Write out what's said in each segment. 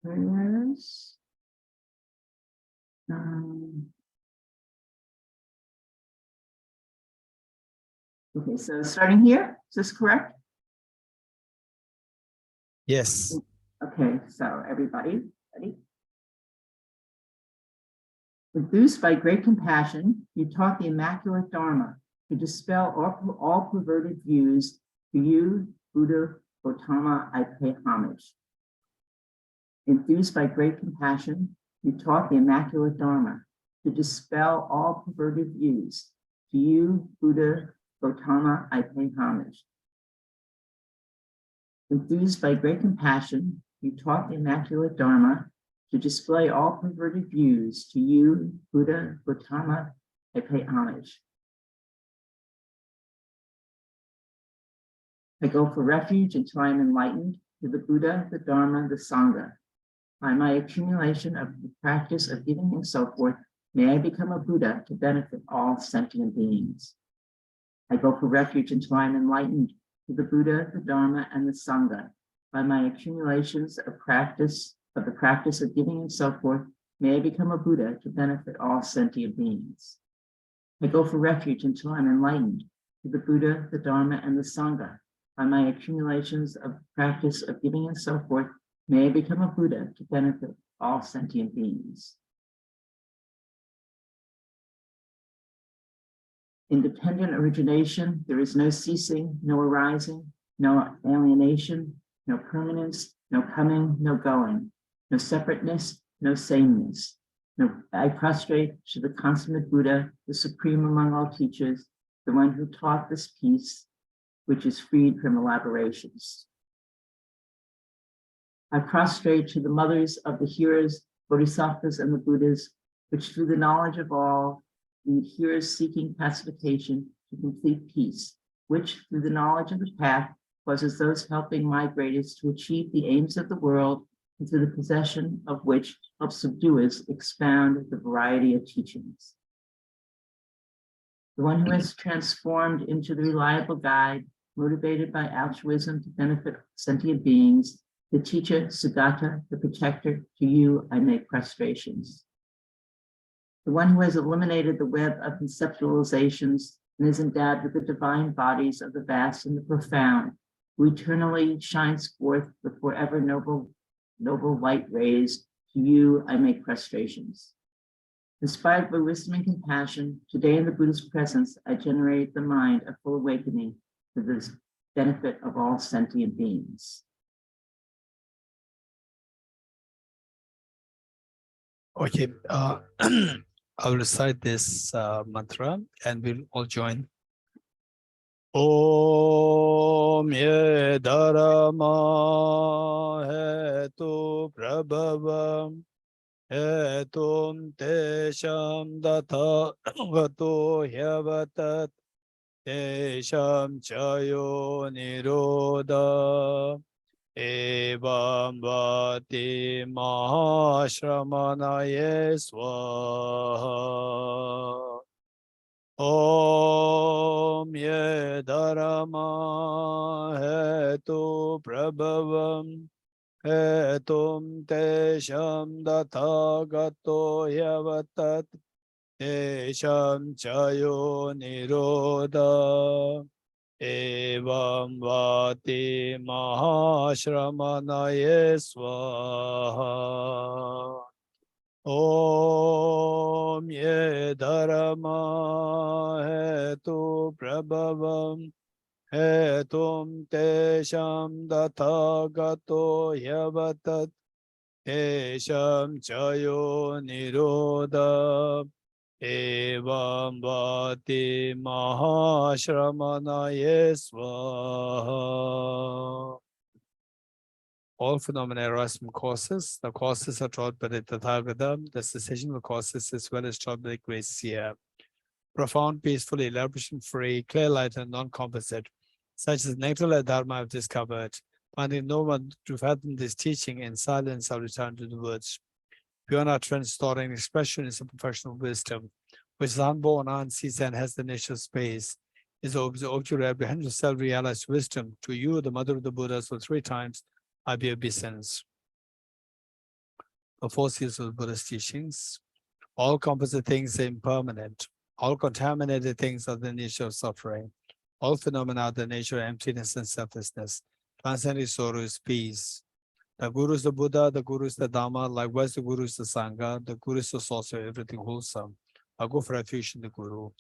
Prayers. Okay, so starting here, is this correct? Yes. Okay, so everybody, ready? Enthused by great compassion, you taught the immaculate Dharma to dispel all perverted views. To you, Buddha Gautama, I pay homage. Enthused by great compassion, you taught the immaculate Dharma to dispel all perverted views. To you, Buddha Gautama, I pay homage. Enthused by great compassion, you taught the immaculate Dharma to display all perverted views. To you, Buddha Gautama, I pay homage. I go for refuge until I am enlightened. To the Buddha, the Dharma, the Sangha. By my accumulation of the practice of giving and so forth, may I become a Buddha to benefit all sentient beings. I go for refuge until I am enlightened. To the Buddha, the Dharma, and the Sangha. By my accumulations of the practice of giving and so forth, may I become a Buddha to benefit all sentient beings. I go for refuge until I'm enlightened. To the Buddha, the Dharma, and the Sangha. By my accumulations of the practice of giving and so forth, may I become a Buddha to benefit all sentient beings. Independent origination, there is no ceasing, no arising, no alienation, no permanence, no coming, no going, no separateness, no sameness. No, I prostrate to the consummate Buddha, the supreme among all teachers, the one who taught this peace, which is freed from elaborations. I prostrate to the mothers of the hearers, bodhisattvas and the Buddhas, which through the knowledge of all lead hearers seeking pacification to complete peace, which through the knowledge of the path causes those helping migrators to achieve the aims of the world, and through the possession of which helps subduers expound the variety of teachings. The one who is transformed into the reliable guide, motivated by altruism to benefit sentient beings, the teacher, Sugata, the protector, to you I make prostrations. The one who has eliminated the web of conceptualizations and is endowed with the divine bodies of the vast and the profound, who eternally shines forth the forever noble light rays, to you I make prostrations. Inspired by wisdom and compassion, today in the Buddha's presence, I generate the mind of full awakening for the benefit of all sentient beings. Okay, I'll recite this mantra and we'll all join. Om ye dharma hetu prabhavam hetum tesham datha vato hyavatat tesham chayo nirodha evam vati mahashramanaye swaha. Om ye dharma hetu prabhavam hetum tesham dathagato yavatat tesham chayo nirodha evam vati mahashramanaye swaha. Om ye dharma hetu prabhavam hetum tesham dathagato yavatat tesham chayo nirodha evam vati mahashramanaye swaha. All phenomena arise from causes. The causes are taught by the Tathagata. The cessation of the causes as well as taught by the Gracia. Profound, peaceful, elaboration-free, clear light, and non-composite. Such as nectar Dharma I've discovered. Finding no one to fathom this teaching, in silence I'll return to the words. Beyond utterance, thought, and expression is a professional wisdom, which is unborn, unsees, and has the nature of space. Is observed to apprehend of self-realized wisdom. To you, the mother of the Buddhas, for 3 times, I be obeisance. the four seals of the Buddha's teachings. All composite things are impermanent. All contaminated things are the nature of suffering. All phenomena are the nature of emptiness and selflessness. Transcending sorrow is peace. The Guru is the Buddha, the Guru is the Dhamma, likewise the Guru is the Sangha, the Guru is the source of everything wholesome. I go for refuge in the Guru.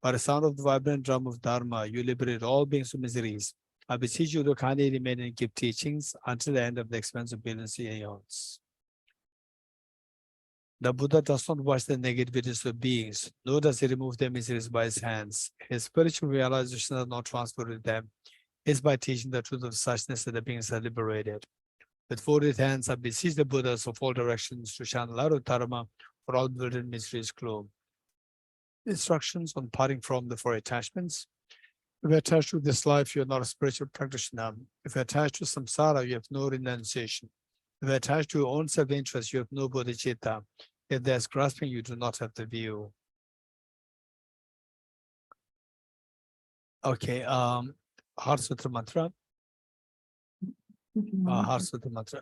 By the sound of the vibrant drum of Dharma, you liberate all beings from miseries. I beseech you to kindly remain and give teachings until the end of the expansive billions of aeons. The Buddha does not watch the negativities of beings, nor does he remove their miseries by his hands. His spiritual realization does not transfer to them. It is by teaching the truth of suchness that the beings are liberated. With folded hands, I beseech the Buddhas of all directions to shine light of Dharma for all bewildered mysteries globe. Instructions on parting from the four attachments. If you're attached to this life, you're not a spiritual practitioner. If you're attached to samsara, you have no renunciation. If you're attached to your own self-interest, you have no bodhicitta. If there's grasping, you do not have the view. Okay, Heart Sutra mantra. Heart Sutra mantra.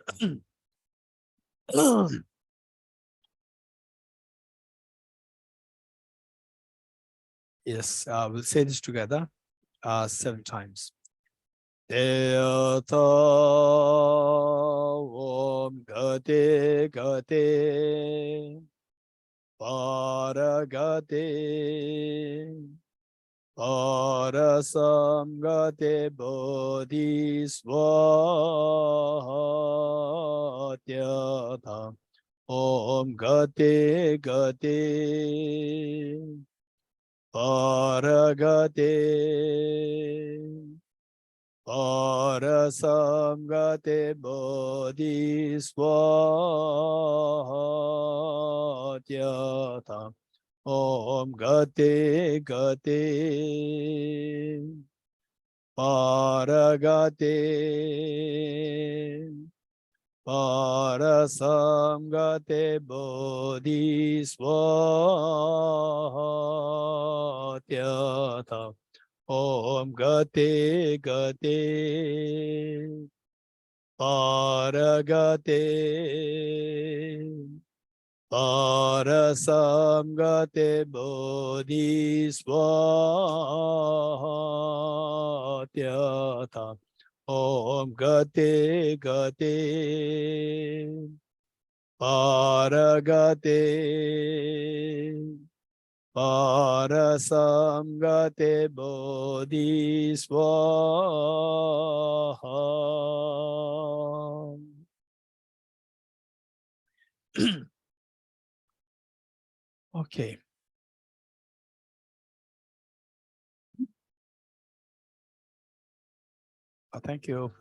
Yes, we'll say this together 7 times. Deyata Om Gate Gate Paragate Parasamgate Bodhisvatyata Om Gate Gate Paragate Parasamgate Bodhisvatyata Om Gate Gate Paragate Parasamgate Bodhisvatyata Om Gate Gate Paragate Parasamgate Bodhisvatyata Om Gate Gate Paragate Parasamgate Bodhisvaha. Okay. Thank you.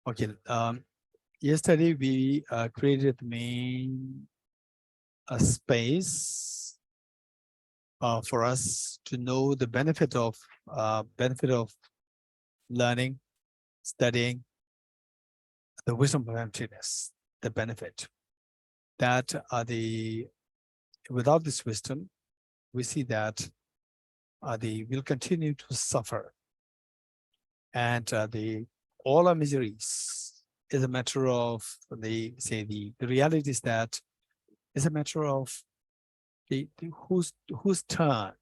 Okay. Yesterday we created a space for us to know the benefit of learning, studying the wisdom of emptiness. The benefit that without this wisdom, we see that we'll continue to suffer, and all our miseries is a matter of the reality is that it's a matter of whose turn.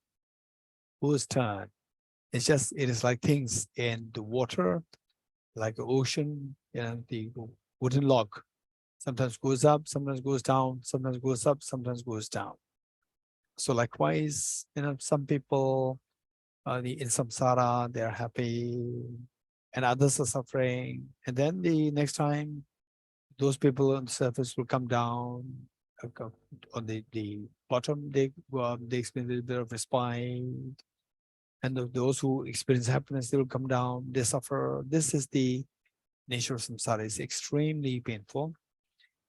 It's just, it is like things in the water, like the ocean, the wooden log. Sometimes goes up, sometimes goes down, sometimes goes up, sometimes goes down. So likewise, some people in samsara, they're happy, and others are suffering. And then the next time, those people on the surface will come down. On the bottom, they go up, they experience a little bit of respite. And those who experience happiness, they will come down, they suffer. This is the nature of samsara. It's extremely painful.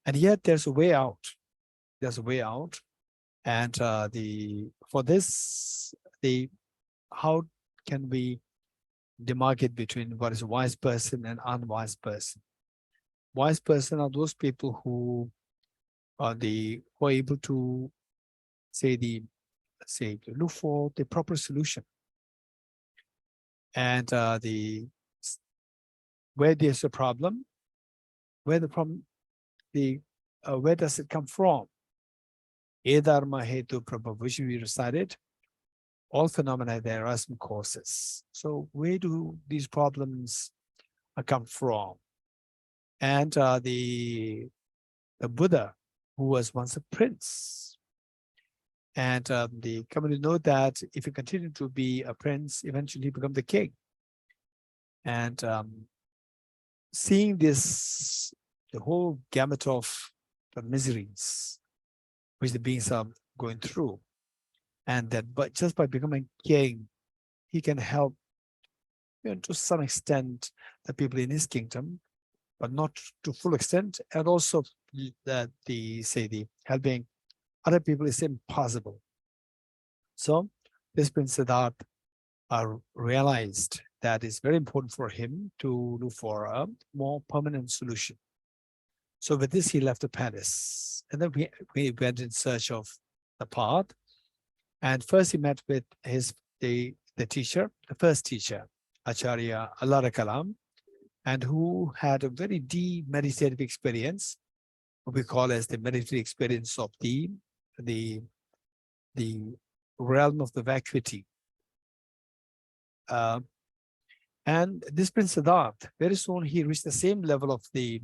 And yet there's a way out. There's a way out. And for this, how can we demarcate between what is a wise person and unwise person? Wise person are those people who are able to look for the proper solution. And where there's a problem, where the problem, where does it come from? Edharma hetu prabha, which we recited. All phenomena, there are some causes. So where do these problems come from? And the Buddha, who was once a prince, and the community know that if you continue to be a prince, eventually you become the king. And seeing this, the whole gamut of the miseries which the beings are going through, and that but just by becoming king, he can help, to some extent, the people in his kingdom, but not to full extent, and also that the helping other people is impossible. So this Prince Siddhartha realized that it's very important for him to look for a more permanent solution. So with this, he left the palace, and then we went in search of the path. And first he met with the teacher, the first teacher, Acharya Alarakalam, and who had a very deep meditative experience, what we call as the meditative experience of the realm of the vacuity. And this Prince Siddhartha, very soon he reached the same level of the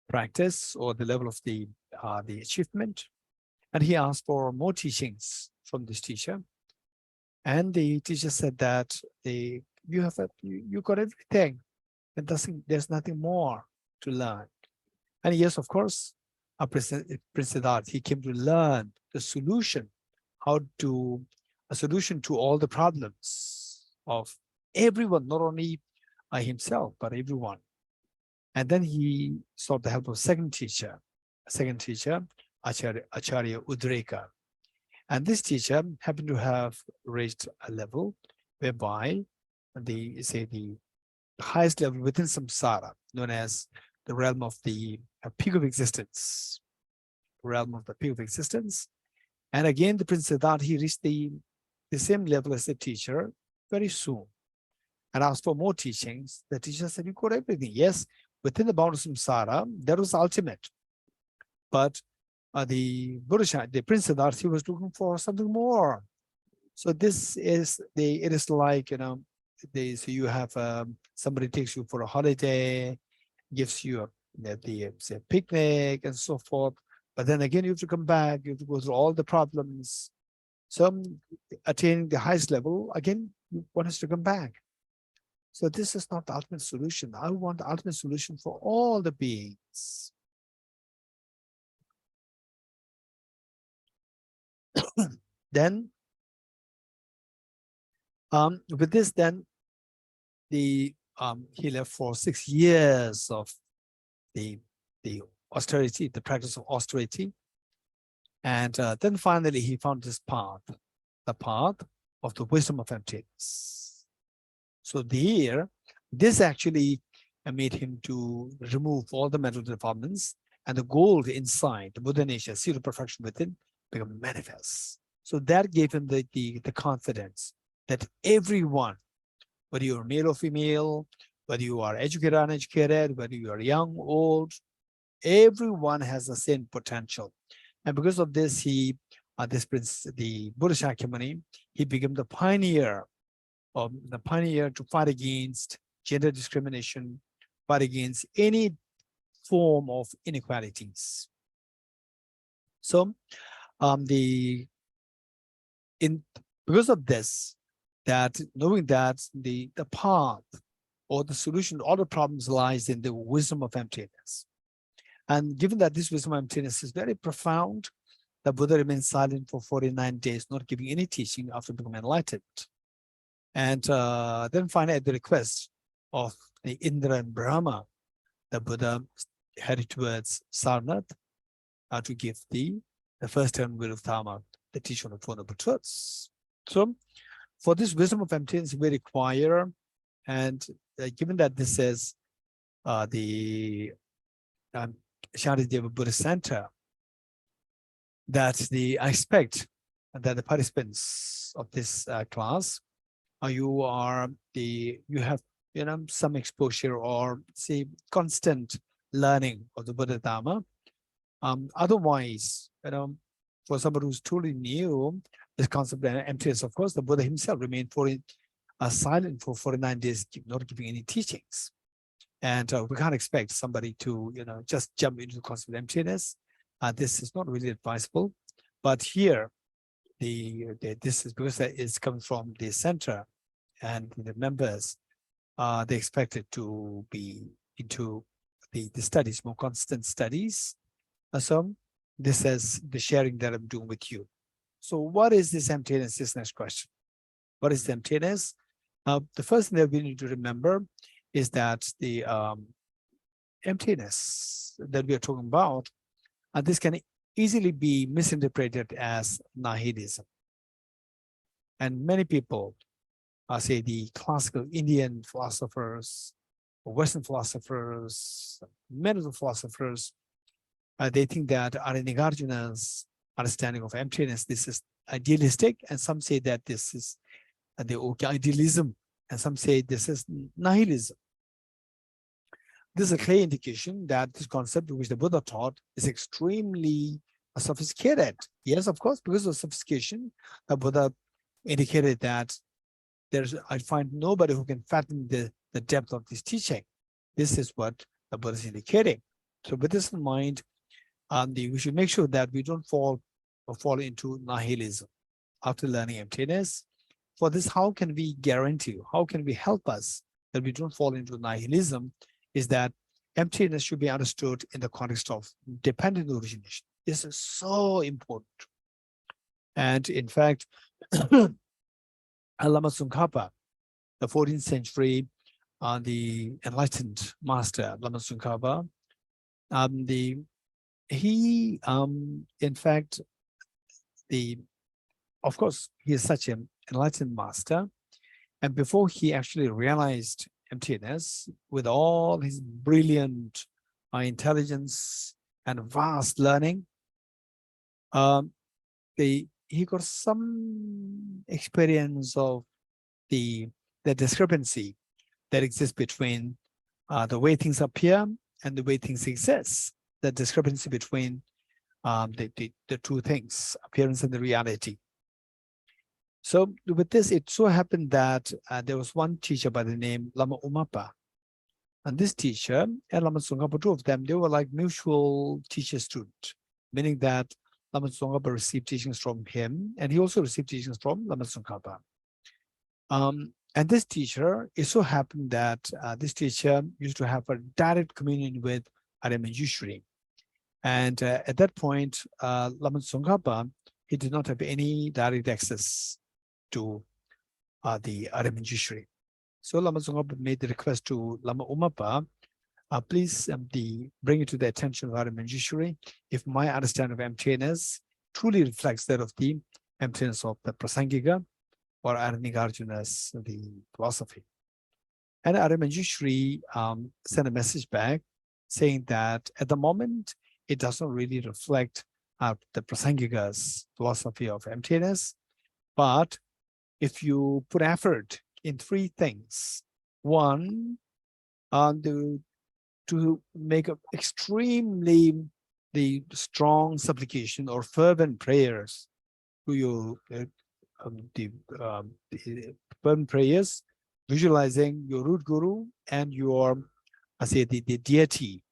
practice or the level of the achievement, and he asked for more teachings from this teacher. And the teacher said that you got everything, and there's nothing more to learn. And yes, of course, Prince Siddhartha, he came to learn the solution, a solution to all the problems of everyone, not only himself, but everyone. And then he sought the help of second teacher, Acharya Udreka. And this teacher happened to have reached a level whereby the highest level within samsara, known as the realm of the peak of existence, And again, the Prince Siddhartha, he reached the same level as the teacher very soon, and asked for more teachings. The teacher said, you got everything. Yes, within the bounds of samsara, that was ultimate. But the Prince Siddhartha, he was looking for something more. So this is it is like, so you have somebody takes you for a holiday, gives you a picnic and so forth. But then again, you have to come back, you have to go through all the problems. So attaining the highest level, again, you want us to come back. So this is not the ultimate solution. I want the ultimate solution for all the beings. Then, with this, then he left for 6 years of the austerity, the practice of austerity, and then finally he found this path, the path of the wisdom of emptiness. So this actually made him to remove all the mental defilements, and the gold inside, the Buddha nature, seed of perfection within, become manifest. So that gave him the confidence that everyone, whether you're male or female, whether you are educated or uneducated, whether you are young, old, everyone has the same potential. And because of this, this prince, the Buddha Shakyamuni, he became the pioneer to fight against gender discrimination, fight against any form of inequalities. So because of this, that knowing that the path or the solution to all the problems lies in the wisdom of emptiness. And given that this wisdom of emptiness is very profound, the Buddha remained silent for 49 days, not giving any teaching after becoming enlightened. And then finally, at the request of the Indra and Brahma, the Buddha headed towards Sarnath to give the first term will of Dharma, the teaching of Four Noble Truths. So for this wisdom of emptiness, we require, and given that this is the Shantideva Buddhist Center, that I expect that the participants of this class, you have some exposure or say constant learning of the Buddha Dharma. Otherwise, for somebody who's truly new, this concept of emptiness, of course, the Buddha himself remained silent for 49 days, not giving any teachings. And we can't expect somebody to, just jump into the concept of emptiness. This is not really advisable. But here, this is because it's coming from the center, and the members, they expect it to be into the studies, more constant studies. So this is the sharing that I'm doing with you. So what is this emptiness? This next question. What is the emptiness? The first thing that we need to remember is that the emptiness that we are talking about, this can easily be misinterpreted as nihilism. And many people, say the classical Indian philosophers, Western philosophers, many of the philosophers, they think that Arya Nagarjuna's understanding of emptiness, this is idealistic, and some say that this is the idealism, and some say this is nihilism. This is a clear indication that this concept which the Buddha taught is extremely sophisticated. Yes, of course, because of sophistication, the Buddha indicated that I find nobody who can fathom the depth of this teaching. This is what the Buddha is indicating. So with this in mind, we should make sure that we don't fall into nihilism after learning emptiness. For this, how can we guarantee, how can we help us that we don't fall into nihilism, is that emptiness should be understood in the context of dependent origination. This is so important. And in fact, Lama Tsongkhapa, the 14th century, the enlightened master, Lama Tsongkhapa, in fact, of course, he is such an enlightened master. And before he actually realized emptiness, with all his brilliant intelligence and vast learning, he got some experience of the discrepancy that exists between the way things appear and the way things exist. The discrepancy between the two things, appearance and the reality. So with this, it so happened that there was one teacher by the name Lama Umapa. And this teacher and Lama Tsongkhapa, two of them, they were like mutual teacher-student, meaning that Lama Tsongkhapa received teachings from him, and he also received teachings from Lama Tsongkhapa. And this teacher, it so happened that this teacher used to have a direct communion with Arya Manjushri. And at that point, Lama Tsongkhapa, he did not have any direct access to the Arya Manjushri. So Lama Tsongkhapa made the request to Lama Umapa, please bring it to the attention of Arya Manjushri if my understanding of emptiness truly reflects that of the emptiness of the Prasangika or Arya Nagarjuna's the philosophy. And Arya Manjushri sent a message back saying that at the moment, it does not really reflect the Prasangika's philosophy of emptiness, but if you put effort in three things, one, to make an extremely strong supplication or fervent prayers to your fervent prayers, visualizing your root guru and your, the deity,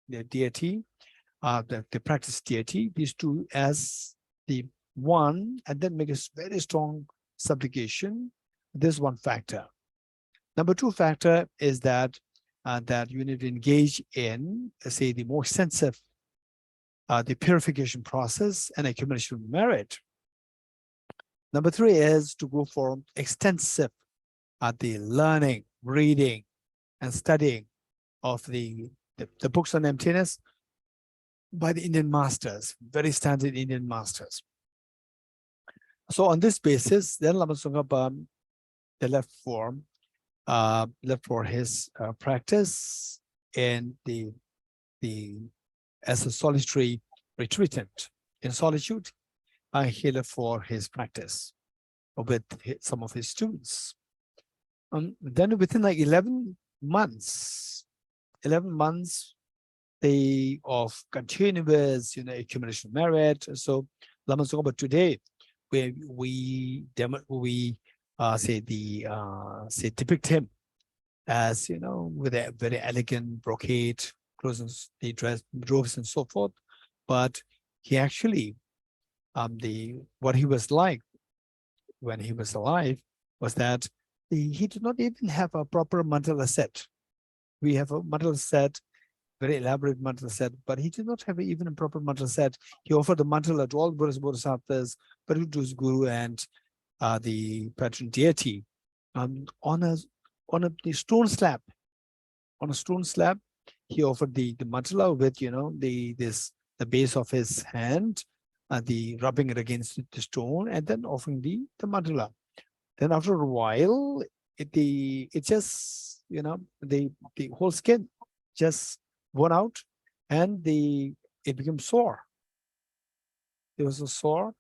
the practice deity, these two as the one, and then make a very strong supplication. This is one factor. Number two factor is that you need to engage in, say, the more extensive the purification process and accumulation of merit. Number three is to go for extensive the learning, reading, and studying of the books on emptiness by the Indian masters, very standard Indian masters. So on this basis, then Lama Tsongkhapa, they left for his practice in as a solitary retreatant in solitude. He left for his practice with some of his students. Then within like 11 months, of continuous, accumulation of merit. So Lama Tsongkhapa today, we depict him as with a very elegant brocade clothes, the dress, robes, and so forth. But he actually, what he was like when he was alive was that he did not even have a proper mandala set. We have a mandala set, very elaborate mandala set, but he did not have even a proper mandala set. He offered the mandala to all Buddhas, Bodhisattvas, but to his guru and the patron deity on the stone slab. On a stone slab, he offered the mandala with the base of his hand, the rubbing it against the stone, and then offering the mandala. Then after a while, it just the whole skin just worn out, and it became sore. It was a sore,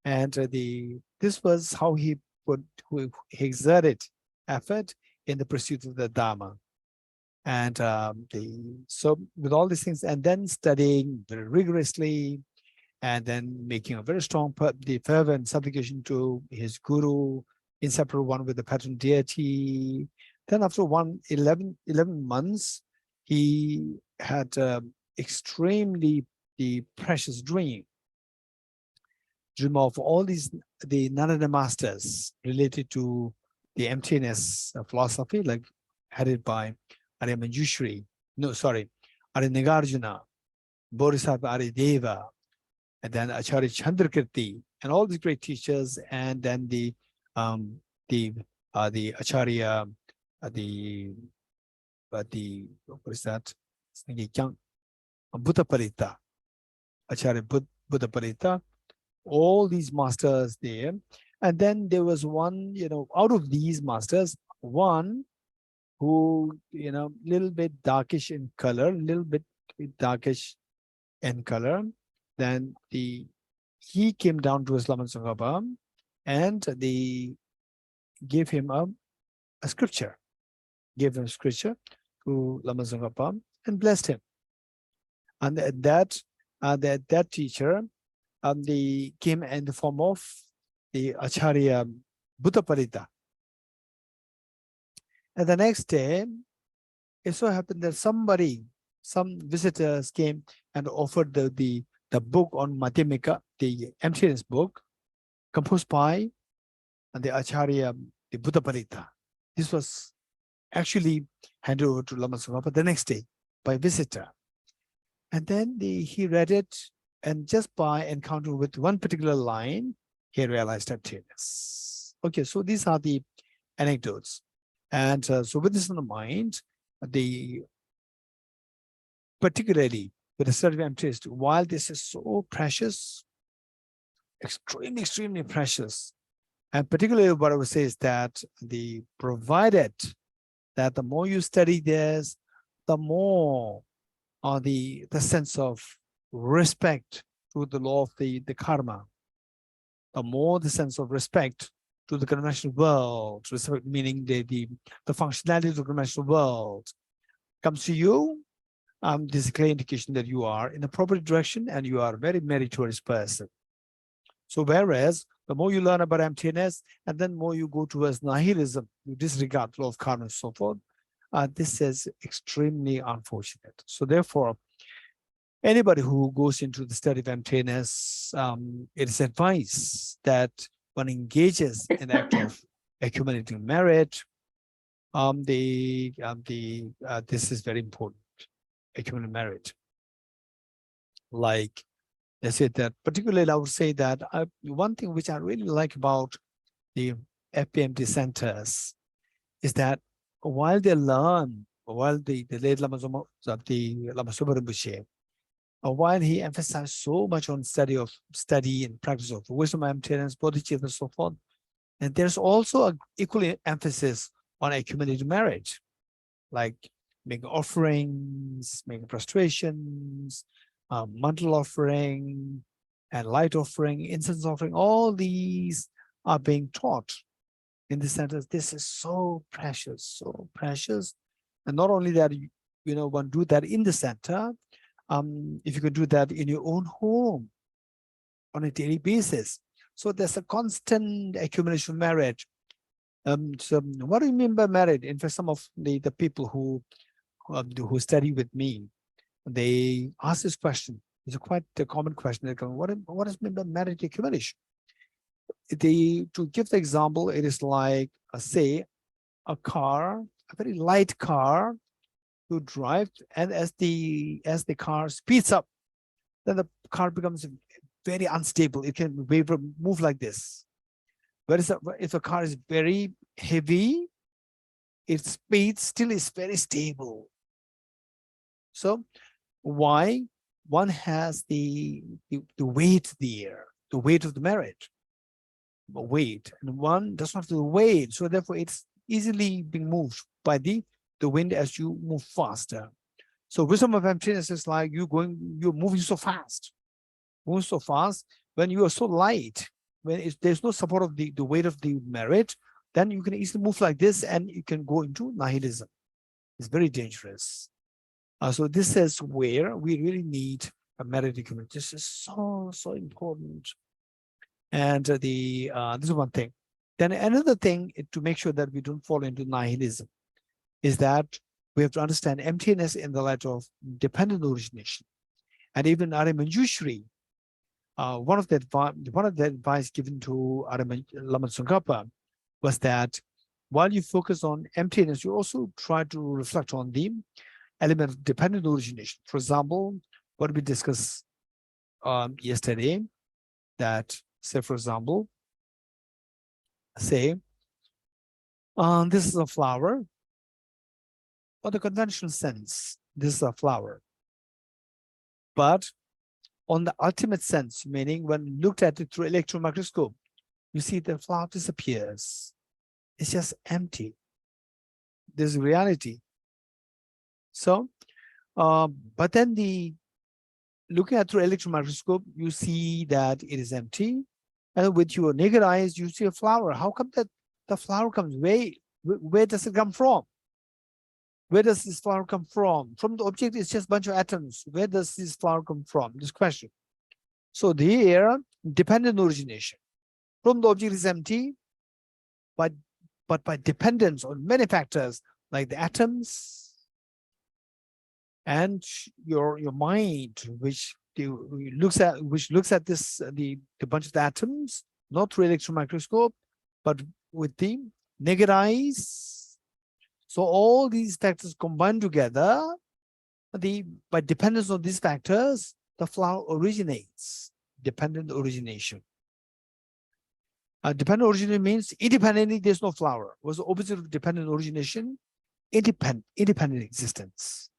and this was how he exerted effort in the pursuit of the Dharma. And so with all these things, and then studying very rigorously, and then making a very strong fervent supplication to his guru, inseparable one with the patron deity. Then after 11 months, he had extremely precious dream of all the Narada masters related to the emptiness philosophy, like headed by Arya Manjushri, Arya Nagarjuna, Bodhisattva Arya Deva, and then Acharya Chandrakirti, and all these great teachers, and then the Acharya, what is that? Buddha Parita, Acharya Buddha Parita, all these masters there. And then there was one, out of these masters, one who, little bit darkish in color, then he came down to Lama Tsongkhapa, and they gave him a scripture, to Lama Tsongkhapa and blessed him. And that teacher, they came in the form of the Acharya Buddha Parita. And the next day, it so happened that some visitors came and offered the book on Madhyamika, the Emptiness book, composed by the Acharya, the Buddha Parita. This was actually handed over to Lama Tsongkhapa the next day by a visitor. And then he read it, and just by encounter with one particular line, he realized emptiness. Okay, so these are the anecdotes. And so with this in the mind, particularly with the study of emptiness, while this is so precious, extremely precious, and particularly what I would say is that provided that the more you study this, the more the sense of respect to the law of the karma, the more the sense of respect to the conventional world, respect meaning the functionality of the conventional world comes to you. This is a clear indication that you are in the proper direction and you are a very meritorious person. So whereas the more you learn about emptiness and then more you go towards nihilism, you disregard the law of karma and so forth, this is extremely unfortunate. So therefore, anybody who goes into the study of emptiness, it is advised that one engages in the act of accumulating merit. This is very important, accumulating merit. Like they said that, particularly I would say that one thing which I really like about the FPMT centers is that while they learn, while the late Lama Sopa Rinpoche, while he emphasized so much on study and practice of wisdom, emptiness, bodhicitta, and so forth, and there's also an equal emphasis on accumulating merit, like making offerings, making prostrations, mantle offering, and light offering, incense offering. All these are being taught in the centers. This is so precious, and not only that, one do that in the center, if you could do that in your own home on a daily basis. So there's a constant accumulation of merit. So what do you mean by merit? In fact, some of the people who study with me, they ask this question. It's quite a common question. They go, what is meant by merit accumulation? To give the example, it is like, say, a car, a very light car, you drive, and as the car speeds up, then the car becomes very unstable. It can waver, move like this. Whereas if the car is very heavy, its speed still is very stable. So why? One has the weight there, the weight of the merit, weight, and one does not have the weight. So therefore, it's easily being moved by the wind as you move faster. So wisdom of emptiness is like you're moving so fast, when you are so light, when there's no support of the weight of the merit, then you can easily move like this and you can go into nihilism. It's very dangerous. So this is where we really need a merit accumulation. This is so important. And this is one thing. Then another thing to make sure that we don't fall into nihilism is that we have to understand emptiness in the light of dependent origination. And even Arya Manjushri, one of the advice given to Arya Lama Tsongkhapa was that while you focus on emptiness, you also try to reflect on the element of dependent origination. For example, what we discussed yesterday, that, say, for example, say, this is a flower. On the conventional sense, this is a flower. But on the ultimate sense, meaning when looked at it through electron microscope, you see the flower disappears. It's just empty. There's reality. So, but then looking at through electron microscope, you see that it is empty. And with your naked eyes, you see a flower. How come that the flower comes? Where does it come from? Where does this flower come from? From the object, it's just a bunch of atoms. Where does this flower come from? This question. So there, dependent origination. From the object is empty, but by dependence on many factors, like the atoms and your mind, which looks at this the bunch of the atoms, not through electron microscope, but with the naked eyes. So all these factors combined together, by dependence on these factors, the flower originates. Dependent origination. Dependent origination means independently there's no flower. What's the opposite of dependent origination? Independent existence.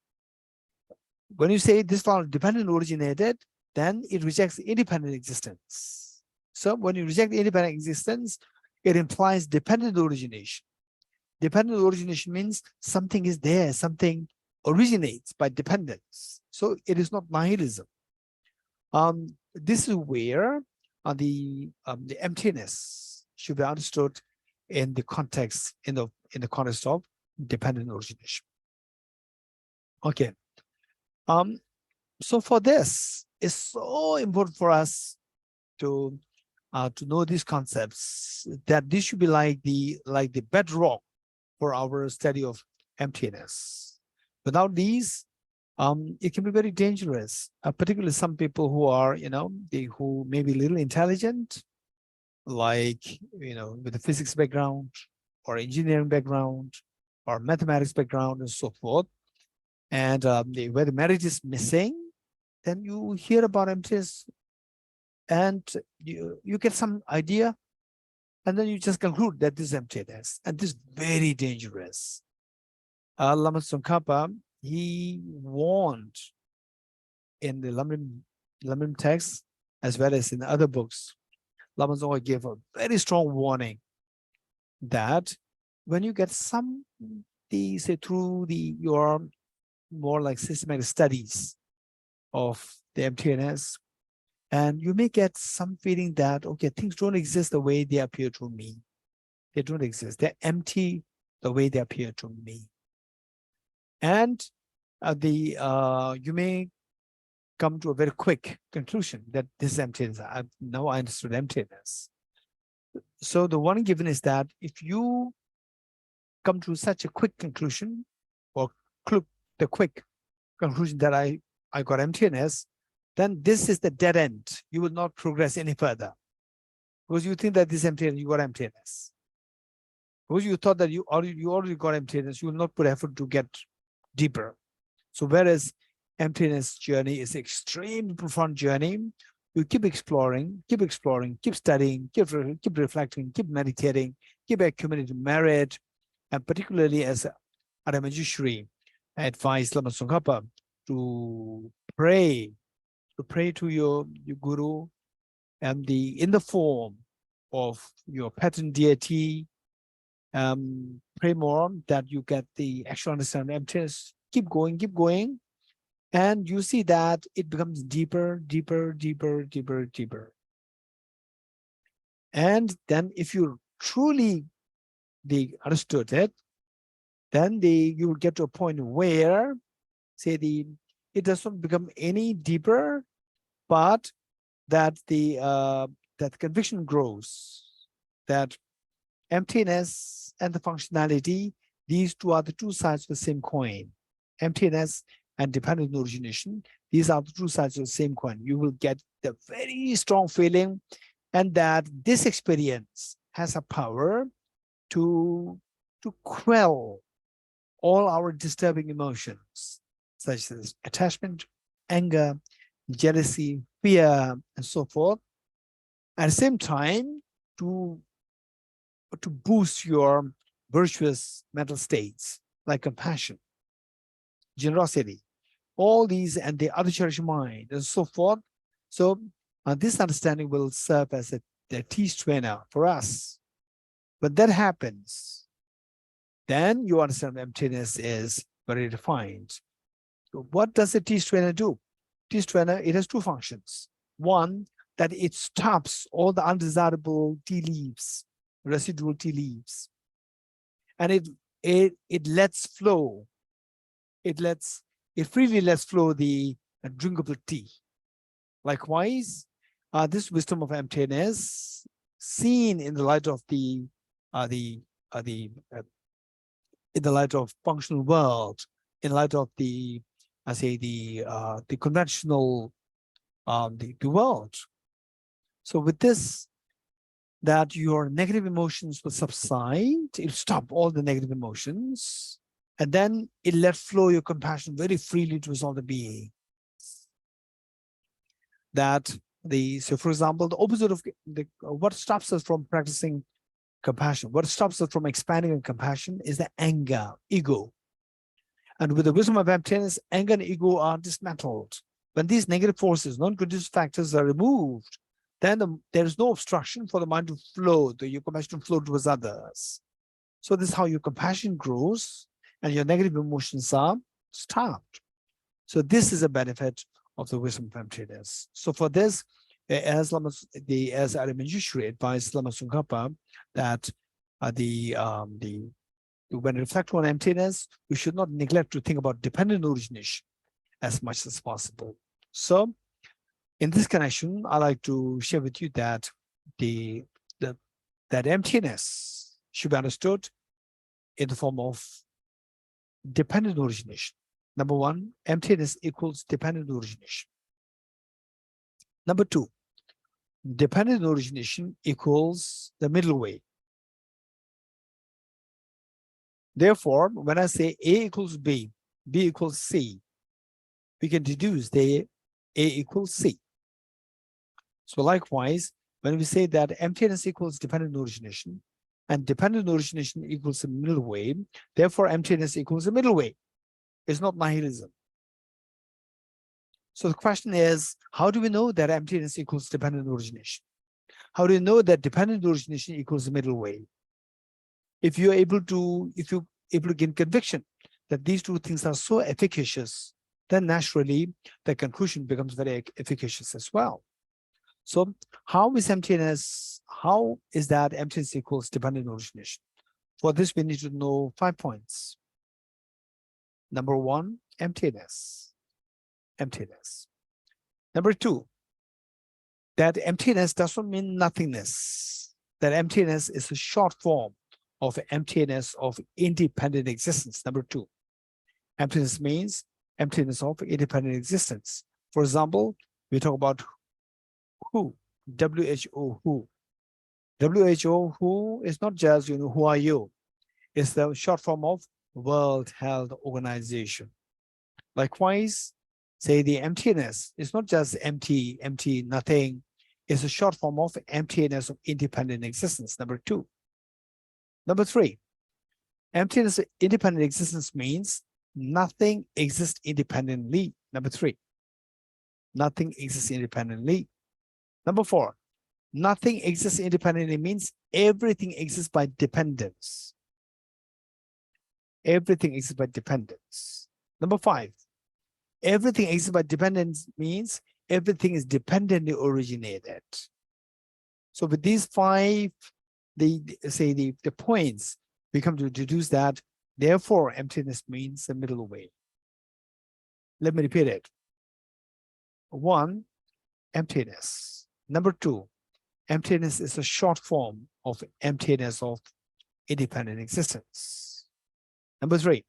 When you say this flower dependent originated, then it rejects independent existence. So when you reject independent existence, it implies dependent origination. Dependent origination means something is there, something originates by dependence. So it is not nihilism. This is where the emptiness should be understood in the context, in the context of dependent origination. Okay. So for this, it's so important for us to know these concepts, that this should be like the bedrock for our study of emptiness. Without these, it can be very dangerous, particularly some people who are, who may be a little intelligent, like, with a physics background or engineering background or mathematics background and so forth. And where the merit is missing, then you hear about emptiness and you get some idea, and then you just conclude that this is emptiness, and this is very dangerous. Lama Tsongkhapa, he warned in the Lamrim text, as well as in other books. Lama Tsongkhapa gave a very strong warning that when you get through your more like systematic studies of the emptiness, and you may get some feeling that, okay, things don't exist the way they appear to me. They don't exist. They're empty the way they appear to me. And you may come to a very quick conclusion that this is emptiness. Now I understood emptiness. So the one given is that if you come to such a quick conclusion, or the quick conclusion that I got emptiness, then this is the dead end. You will not progress any further. Because you think that this emptiness, you got emptiness. Because you thought that you already got emptiness, you will not put effort to get deeper. So whereas emptiness journey is extremely profound journey, you keep exploring, keep studying, keep reflecting, keep meditating, keep accumulating merit, and particularly as Arya advised Lama Tsongkhapa to pray to your guru, and in the form of your pattern deity. Pray more that you get the actual understanding of emptiness. Keep going, and you see that it becomes deeper. And then if you truly understood it, then you will get to a point where, say, it does not become any deeper, but that that conviction grows, that emptiness and the functionality, these two are the two sides of the same coin. Emptiness and dependent origination, these are the two sides of the same coin. You will get the very strong feeling, and that this experience has a power to quell all our disturbing emotions, such as attachment, anger, jealousy, fear, and so forth. At the same time, to boost your virtuous mental states like compassion, generosity, all these, and the other cherished mind, and so forth. So this understanding will serve as a teach trainer for us. When that happens, then you understand emptiness is very defined. So what does a teach trainer do? Teach trainer, it has two functions. One, that it stops all the undesirable tea leaves, residual tea leaves, and it lets flow. It freely lets flow the drinkable tea. Likewise, this wisdom of emptiness, seen in the light of in the light of functional world, in light of the conventional the world. So with this, that your negative emotions will subside, it'll stop all the negative emotions, and then it let flow your compassion very freely towards all the beings. So for example, the opposite of what stops us from practicing compassion, what stops us from expanding in compassion is the anger, ego. And with the wisdom of emptiness, anger and ego are dismantled. When these negative forces, non-conducive factors are removed, then there is no obstruction for the mind to flow, your compassion to flow towards others. So this is how your compassion grows and your negative emotions are stopped. So this is a benefit of the wisdom of emptiness. So for this, as Arya advised Lama Tsongkhapa, that when we reflect on emptiness, we should not neglect to think about dependent origination as much as possible. So in this connection, I like to share with you that that emptiness should be understood in the form of dependent origination. Number one, emptiness equals dependent origination. Number two, dependent origination equals the middle way. Therefore, when I say A equals B, B equals C, we can deduce the A equals C. So likewise, when we say that emptiness equals dependent origination, and dependent origination equals the middle way, therefore emptiness equals the middle way. It's not nihilism. So the question is, how do we know that emptiness equals dependent origination? How do you know that dependent origination equals the middle way? If you're able to gain conviction that these two things are so efficacious, then naturally the conclusion becomes very efficacious as well. So how is emptiness, how is that emptiness equals dependent origination? For this, we need to know 5 points. Number one, emptiness. Emptiness. Number two, that emptiness does not mean nothingness. That emptiness is a short form of emptiness of independent existence. Number two, emptiness means emptiness of independent existence. For example, we talk about who, WHO, who. WHO, who is not just, who are you? It's the short form of World Health Organization. Likewise, say the emptiness is not just empty, nothing. It's a short form of emptiness of independent existence. Number two. Number three, emptiness of independent existence means nothing exists independently. Number three, nothing exists independently. Number four, nothing exists independently means everything exists by dependence. Everything exists by dependence. Number five, everything exists by dependence means everything is dependently originated. So with these five, the points, we come to deduce that, therefore, emptiness means the middle way. Let me repeat it. One, emptiness. Number two, emptiness is a short form of emptiness of independent existence. Number three,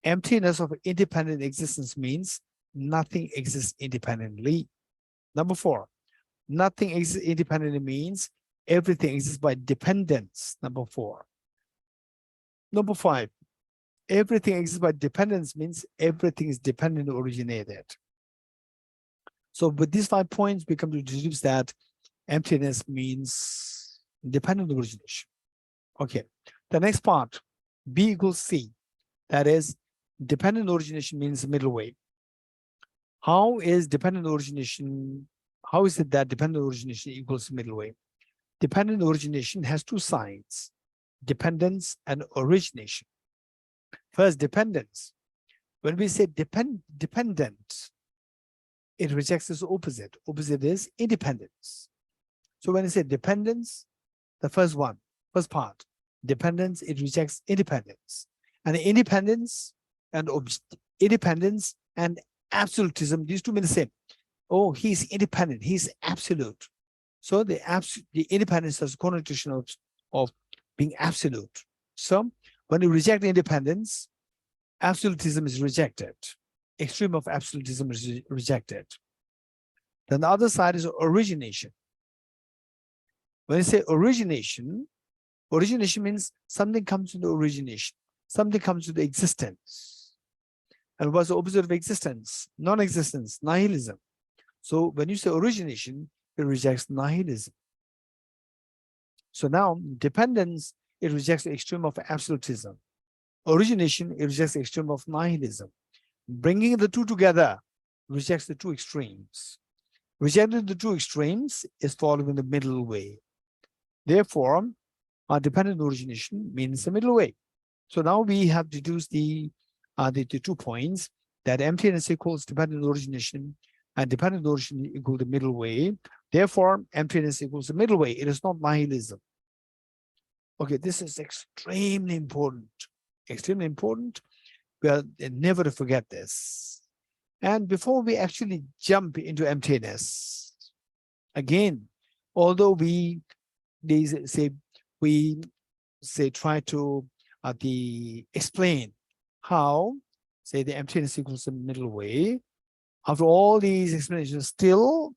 emptiness of independent existence means nothing exists independently. Number four, nothing exists independently means everything exists by dependence. Number four. Number five, everything exists by dependence means everything is dependently originated. So with these 5 points, we come to deduce that emptiness means dependent origination. Okay, the next part, B equals C. That is, dependent origination means middle way. How is dependent origination, how is it that dependent origination equals middle way? Dependent origination has two sides, dependence and origination. First, dependence. When we say dependent, it rejects its opposite. Opposite is independence. So when I say dependence, the first part, dependence, it rejects independence. And independence and absolutism, these two mean the same. Oh, he's independent, he's absolute. So the independence has a connotation of being absolute. So when you reject independence, absolutism is rejected. Extreme of absolutism is rejected. Then the other side is origination. When you say origination, origination means something comes to the origination, something comes to the existence. And what's the opposite of existence? Non-existence, nihilism. So when you say origination, it rejects nihilism. So now dependence, it rejects the extreme of absolutism. Origination, it rejects the extreme of nihilism. Bringing the two together rejects the two extremes. Rejecting the two extremes is following the middle way. Therefore, our dependent origination means the middle way. So now we have deduced the 2 points, that emptiness equals dependent origination and dependent origination equal the middle way. Therefore, emptiness equals the middle way. It is not nihilism. Okay, this is extremely important. Extremely important. We are never to forget this. And before we actually jump into emptiness, again, although we try to explain how, say, the emptiness equals the middle way, after all these explanations, still,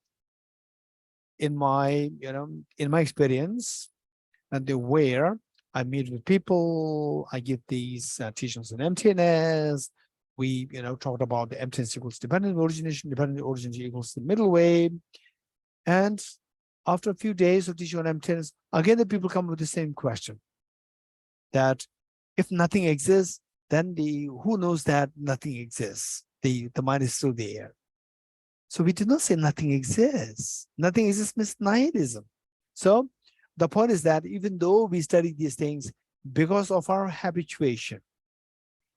in my experience, and where I meet with people, I give these teachings on emptiness. We, talked about the emptiness equals dependent origination equals the middle way. And after a few days of teaching on emptiness, again, the people come with the same question, that if nothing exists, then who knows that nothing exists? The mind is still there. So we do not say nothing exists. Nothing exists means nihilism. So the point is that even though we study these things, because of our habituation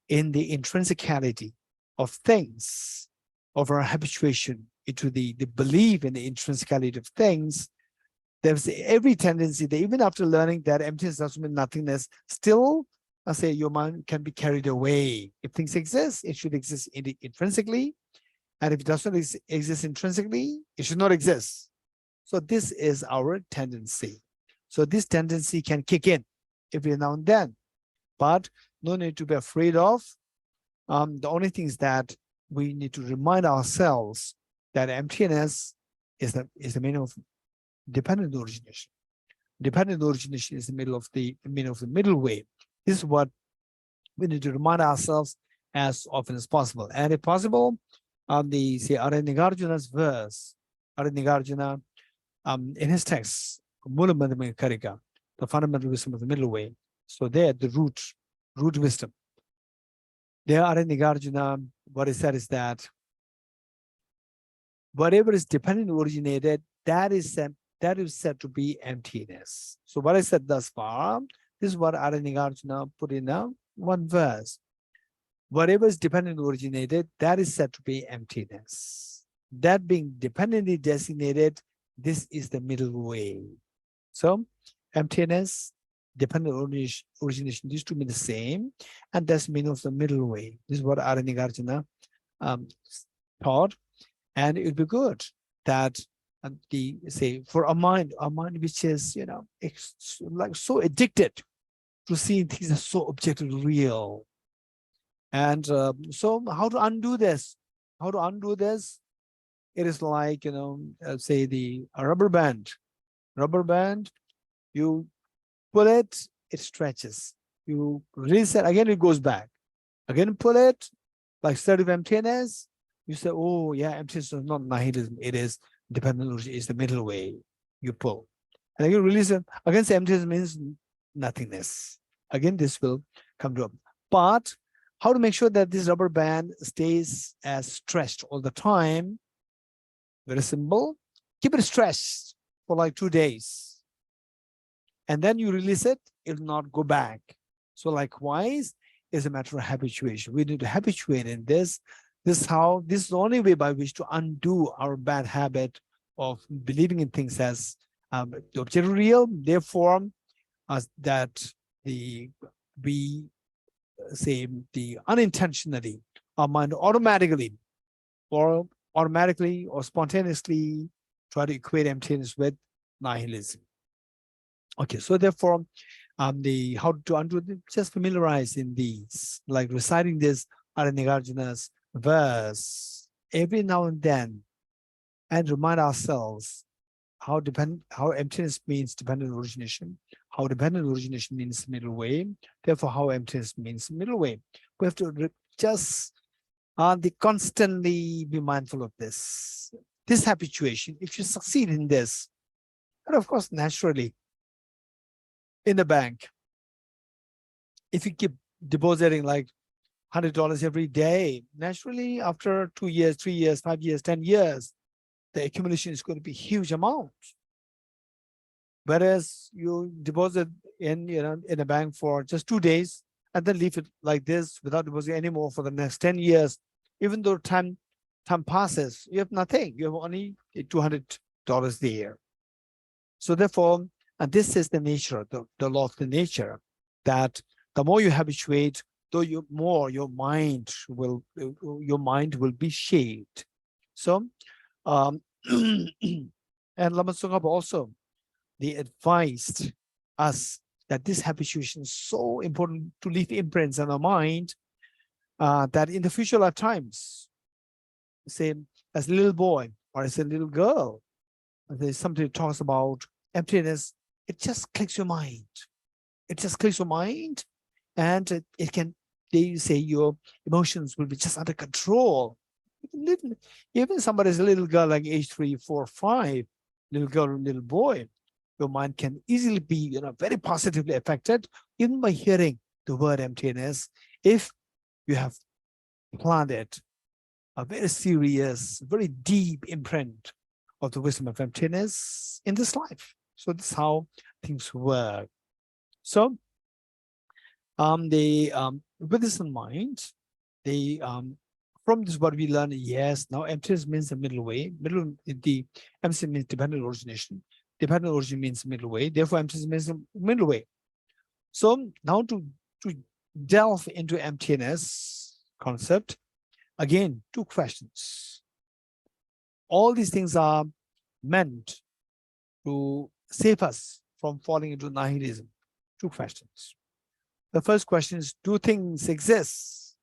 in the intrinsicality of things, of our habituation into the belief in the intrinsicality of things, there's every tendency that even after learning that emptiness doesn't mean nothingness, still I say your mind can be carried away. If things exist, it should exist intrinsically. And if it does not exist intrinsically, it should not exist. So this is our tendency. So this tendency can kick in every now and then, but no need to be afraid of. The only thing is that we need to remind ourselves that emptiness is the meaning of dependent origination. Dependent origination is the meaning of the middle way. This is what we need to remind ourselves as often as possible. And if possible, the Arya Nagarjuna's verse, Arya Nagarjuna, in his text, Mūlamadhyamakakārikā, the fundamental wisdom of the middle way. So there, the root wisdom. There, Arya Nagarjuna, what he said is that whatever is dependent originated, that is said to be emptiness. So what I said thus far, this is what Arya Nagarjuna put in one verse. Whatever is dependent originated, that is said to be emptiness. That being dependently designated, this is the middle way. So emptiness, dependent origination, these two mean the same, and that's the meaning of the middle way. This is what Arya Nagarjuna taught, and it would be good that for a mind which is like so addicted to seeing things as so objectively real. And so how to undo this? How to undo this? It is like, say a rubber band. Rubber band, you pull it, it stretches. You release it, again it goes back. Again pull it, like study of emptiness. You say, oh yeah, emptiness is not nihilism. It is dependent, is the middle way. You pull. And again release it. Again say emptiness means nothingness. Again, this will come to up. But how to make sure that this rubber band stays as stretched all the time? Very simple. Keep it stretched for like 2 days. And then you release it, it will not go back. So likewise, it's a matter of habituation. We need to habituate in this. This is the only way by which to undo our bad habit of believing in things as objectively real. Therefore, that the unintentionally, our mind automatically or spontaneously try to equate emptiness with nihilism. Okay, so therefore, how to undo it, just familiarize in these, like reciting this Arya Nagarjuna's verse every now and then, and remind ourselves how emptiness means dependent origination, how dependent origination means middle way, therefore how emptiness means middle way. We have to just constantly be mindful of this habituation. If you succeed in this, and of course naturally in the bank, if you keep depositing like $100 every day, naturally after 2 years, 3 years, 5 years, 10 years, the accumulation is going to be huge amount. Whereas you deposit in a bank for just 2 days and then leave it like this without depositing anymore for the next 10 years, even though time passes, you have nothing. You have only $200 there. So therefore, and this is the nature, the law of the nature, that the more you habituate, though your mind will be shaped. So, and Lama Tsongkhapa also, they advised us that this habituation is so important to leave imprints on our mind, that in the future lifetimes, say as a little boy or as a little girl, there's something that talks about emptiness, it just clicks your mind. It just clicks your mind, and they say your emotions will be just under control. Even somebody's a little girl like age 3, 4, 5, little girl or little boy, your mind can easily be very positively affected even by hearing the word emptiness, if you have planted a very serious, very deep imprint of the wisdom of emptiness in this life. So this is how things work. So with this in mind, from this what we learn, yes, now emptiness means the middle way. The emptiness means dependent origination. Dependent origin means middle way. Therefore, emptiness means the middle way. So now to delve into emptiness concept, again, 2 questions. All these things are meant to save us from falling into nihilism. 2 questions. The first question is, do things exist?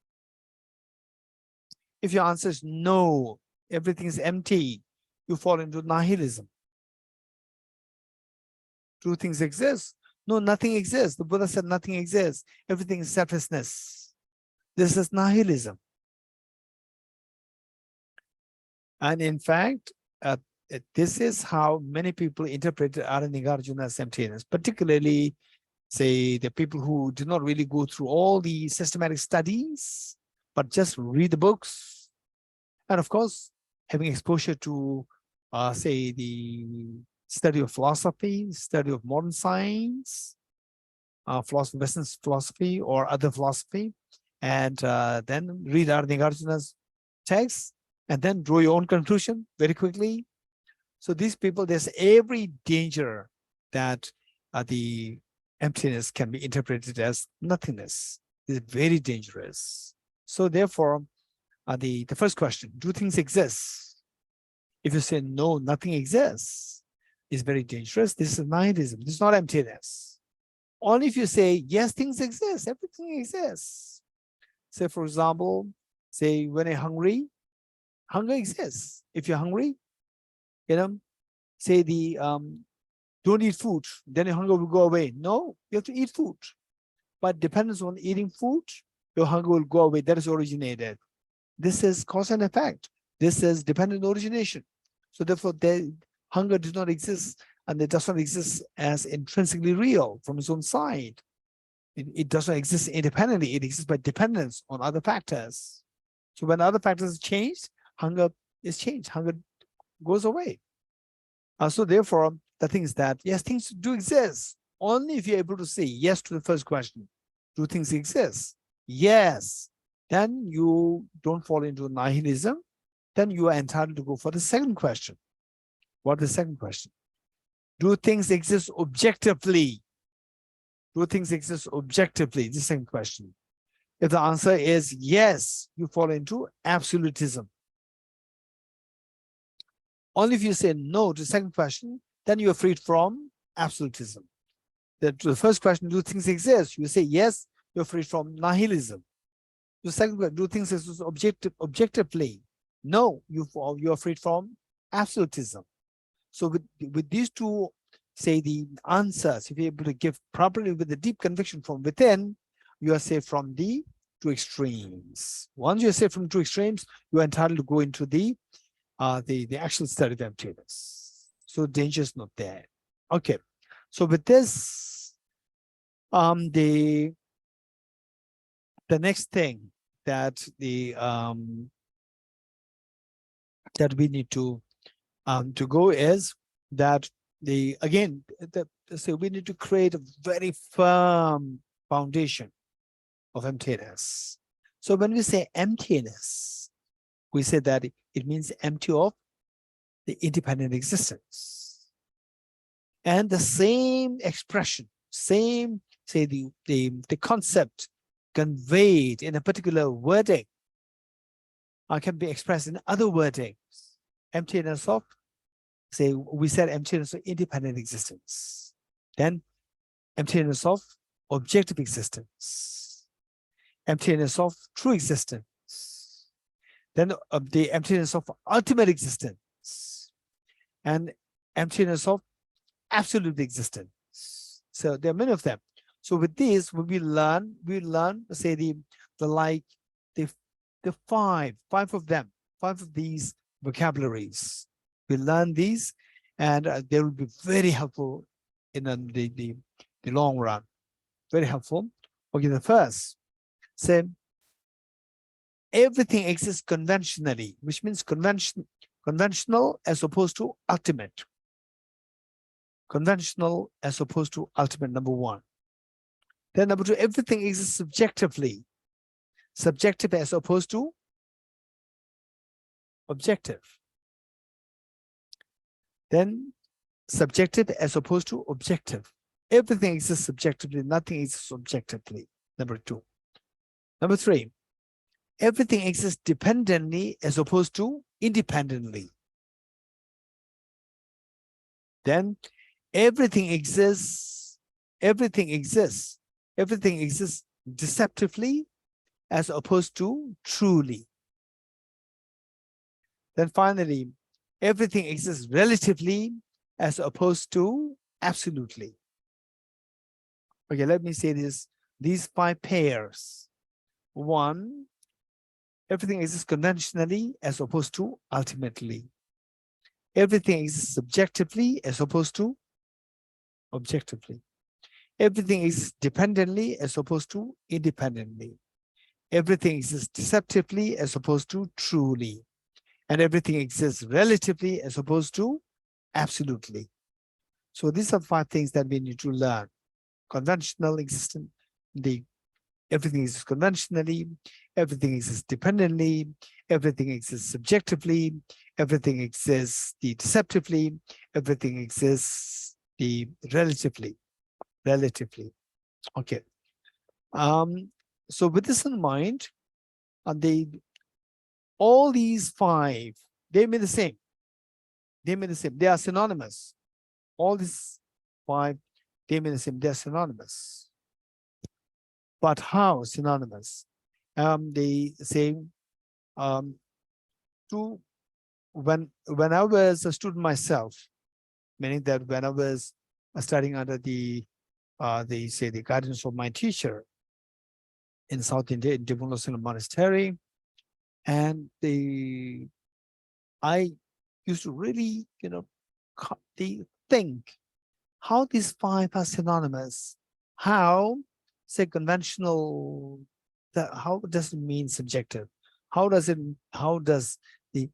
If your answer is no, everything is empty, you fall into nihilism. Do things exist? No, nothing exists. The Buddha said nothing exists. Everything is selflessness. This is nihilism. And in fact, this is how many people interpret Arya Nagarjuna as emptiness, particularly, say, the people who do not really go through all the systematic studies, but just read the books. And of course, having exposure to, say, the study of philosophy, study of modern science, philosophy, Western philosophy or other philosophy, and then read Arya Nagarjuna's text, and then draw your own conclusion very quickly. So these people, there's every danger that the emptiness can be interpreted as nothingness. It's very dangerous. So therefore, the first question, do things exist? If you say no, nothing exists, is very dangerous. This is nihilism. This is not emptiness. Only if you say, yes, things exist, everything exists. Say, for example, say when you're hungry, hunger exists. If you're hungry, say don't eat food, then your hunger will go away. No, you have to eat food. But dependence on eating food, your hunger will go away. That is originated. This is cause and effect. This is dependent origination. So therefore, hunger does not exist, and it does not exist as intrinsically real from its own side. It does not exist independently. It exists by dependence on other factors. So when other factors change, hunger is changed. Hunger goes away. So therefore, the thing is that, yes, things do exist. Only if you're able to say yes to the first question. Do things exist? Yes. Then you don't fall into nihilism. Then you are entitled to go for the second question. What is the second question? Do things exist objectively? Do things exist objectively? The second question. If the answer is yes, you fall into absolutism. Only if you say no to the second question, then you are freed from absolutism. To the first question, do things exist? You say yes, you're freed from nihilism. The second question, do things exist objectively? No, you are freed from absolutism. So with these 2, say, the answers, if you're able to give properly with the deep conviction from within, you are saved from the 2 extremes. Once you're saved from 2 extremes, you are entitled to go into the actual study of emptiness. So danger is not there. Okay. So with this, the next thing that that we need to go is that so we need to create a very firm foundation of emptiness. So when we say emptiness, we say that it means empty of the independent existence. And the same expression, same, say, the concept conveyed in a particular wording can be expressed in other wordings. Emptiness of, say, we said emptiness of independent existence. Then emptiness of objective existence. Emptiness of true existence. Then the emptiness of ultimate existence. And emptiness of absolute existence. So there are many of them. So with these, when we learn, say, the five of these vocabularies. We learn these, and they will be very helpful in the long run. Very helpful. Okay, the first, say, everything exists conventionally, which means conventional as opposed to ultimate. Conventional as opposed to ultimate, number 1. Then number 2, everything exists subjectively. Subjective as opposed to objective. Then subjective as opposed to objective. Everything exists subjectively, nothing exists objectively. Number 2. Number 3, everything exists dependently as opposed to independently. Then everything exists deceptively as opposed to truly. Then finally, everything exists relatively as opposed to absolutely. Okay, let me say this. These 5 pairs. 1, everything exists conventionally as opposed to ultimately. Everything exists subjectively as opposed to objectively. Everything exists dependently as opposed to independently. Everything exists deceptively as opposed to truly. And everything exists relatively as opposed to absolutely. So these are 5 things that we need to learn. Conventional existence, everything exists conventionally, everything exists dependently, everything exists subjectively, everything exists deceptively, everything exists relatively. Okay. So with this in mind, all these 5, they mean the same. They are synonymous. All these 5, they mean the same. They are synonymous. But how synonymous? They say when I was a student myself, meaning that when I was studying under the guidance of my teacher in South India, in Damdul monastery, and I used to really, think how these 5 are synonymous. How, say, conventional, how does it mean subjective? How does these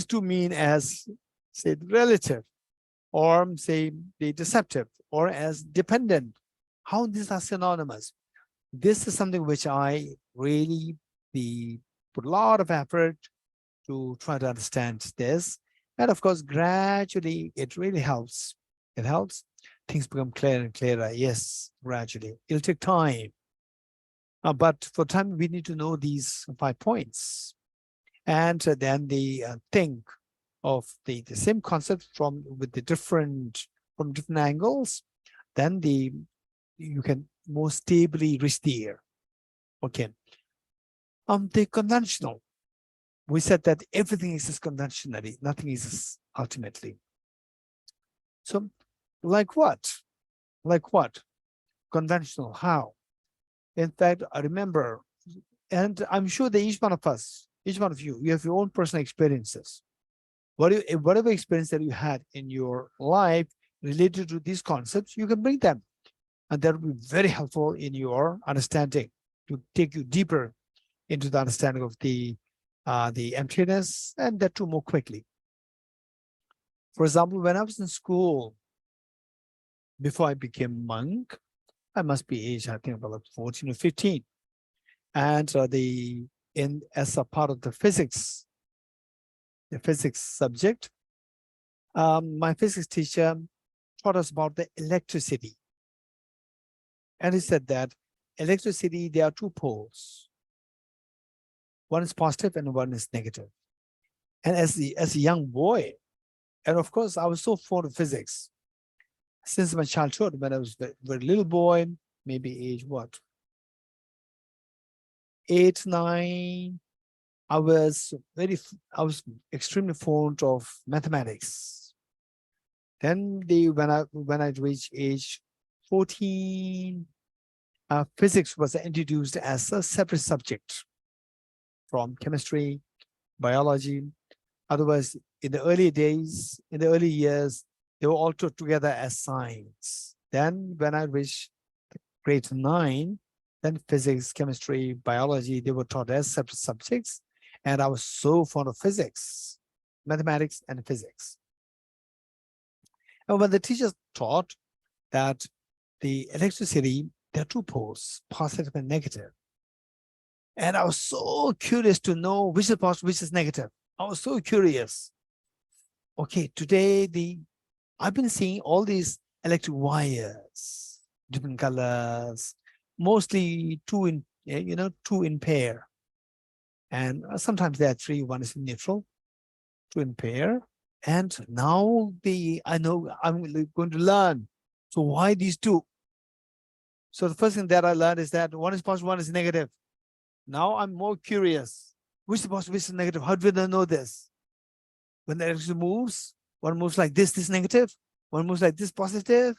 2 mean as, say, relative, or say the deceptive, or as dependent? How these are synonymous? This is something which I really put a lot of effort to try to understand this. And of course, gradually, it really helps. It helps. Things become clearer and clearer. Yes, gradually. It'll take time. But for time, we need to know these 5 points. And then think of the same concept from different angles. Then you can more stably reach the air. Okay. The conventional. We said that everything exists conventionally, nothing exists ultimately. So, like what? Like what? Conventional, how? In fact, I remember, and I'm sure that each one of you, you have your own personal experiences. Whatever experience that you had in your life related to these concepts, you can bring them. And that will be very helpful in your understanding, to take you deeper into the understanding of the emptiness, and that too more quickly. For example, when I was in school, before I became monk, I must be aged, I think, about 14 or 15. And as a part of the physics subject, my physics teacher taught us about the electricity. And he said that electricity, there are 2 poles. One is positive and one is negative. And as a young boy, and of course, I was so fond of physics since my childhood. When I was a very little boy, maybe age what? 8, 9. I was extremely fond of mathematics. Then when I reached age 14, physics was introduced as a separate subject from chemistry, biology. Otherwise, in the early years, they were all taught together as science. Then when I reached grade 9, then physics, chemistry, biology, they were taught as separate subjects. And I was so fond of physics, mathematics and physics. And when the teachers taught that the electricity, there are 2 poles, positive and negative. And I was so curious to know which is positive, which is negative. I was so curious. Okay, today I've been seeing all these electric wires, different colors, mostly two in pair. And sometimes there are three, one is neutral, two in pair. And now I know I'm going to learn. So why these two? So the first thing that I learned is that one is positive, one is negative. Now I'm more curious. Which is positive, which is negative? How do I know this? When the electricity moves, one moves like this negative, one moves like this positive.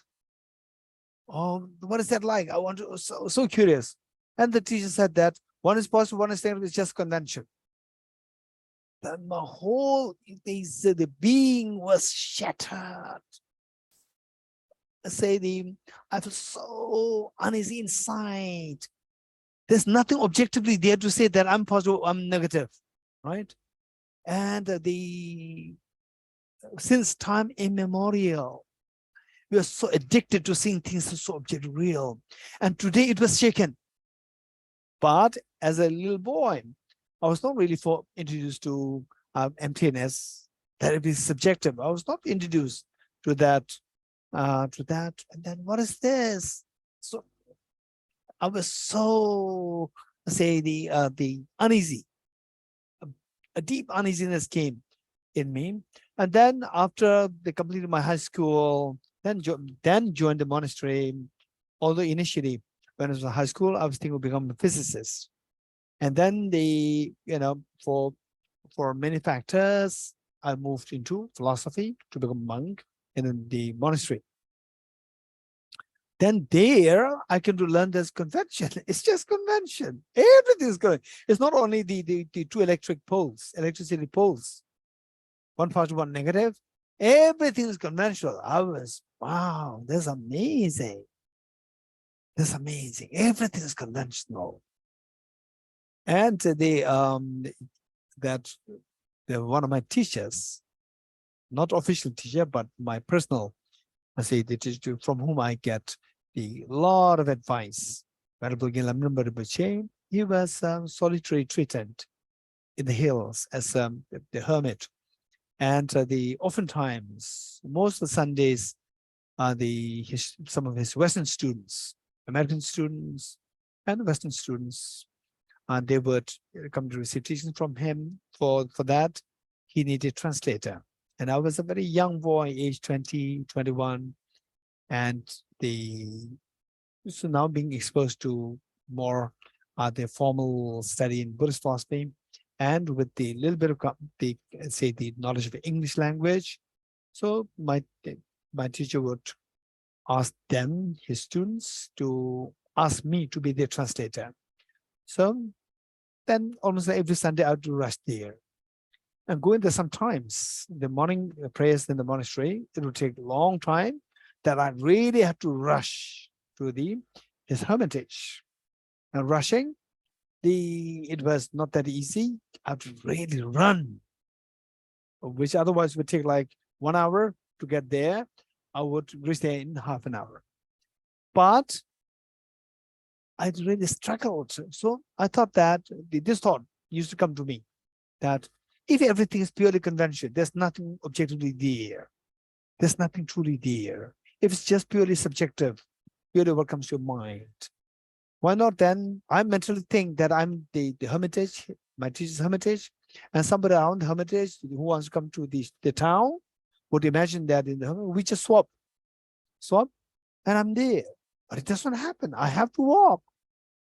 Oh, what is that like? I want to, so curious. And the teacher said that one is positive, one is negative, it's just convention. Then my whole, they said the being was shattered. I feel so uneasy inside. There's nothing objectively there to say that I'm positive, I'm negative, right? And since time immemorial, we are so addicted to seeing things as so objective, real. And today it was shaken. But as a little boy, I was not really introduced to emptiness, that it is subjective. I was not introduced to that. And then what is this? So I was so, the uneasy. A deep uneasiness came in me. And then after they completed my high school, then joined the monastery. Although initially, when I was in high school, I was thinking of becoming a physicist. And then for many factors, I moved into philosophy to become a monk in the monastery. Then there, I can learn this convention. It's just convention. Everything is going. It's not only the two electricity poles, one positive, one negative. Everything is conventional. Wow, that's amazing. That's amazing. Everything is conventional. And one of my teachers, not official teacher, but my personal, the teacher from whom I get a lot of advice. He was solitary treated in the hills as the hermit. And oftentimes, most of the Sundays, some of his Western students, American students, and Western students, they would come to receive teaching from him. For that, he needed a translator. And I was a very young boy, age 20, 21, and so now being exposed to more the formal study in Buddhist philosophy, and with the little bit of the knowledge of English language. So my teacher would ask them, his students, to ask me to be their translator. So then almost every Sunday I would rush there. And going there sometimes, the morning prayers in the monastery, it would take a long time that I really had to rush to his hermitage. And rushing, it was not that easy. I had to really run, which otherwise would take like 1 hour to get there. I would reach there in half an hour. But I really struggled. So I thought that this thought used to come to me, that if everything is purely conventional, there's nothing objectively there. There's nothing truly there. If it's just purely subjective, purely what comes to your mind, why not then? I mentally think that I'm the hermitage, my teacher's hermitage, and somebody around the hermitage who wants to come to the town would imagine that in the hermitage, we just swap, and I'm there. But it doesn't happen. I have to walk.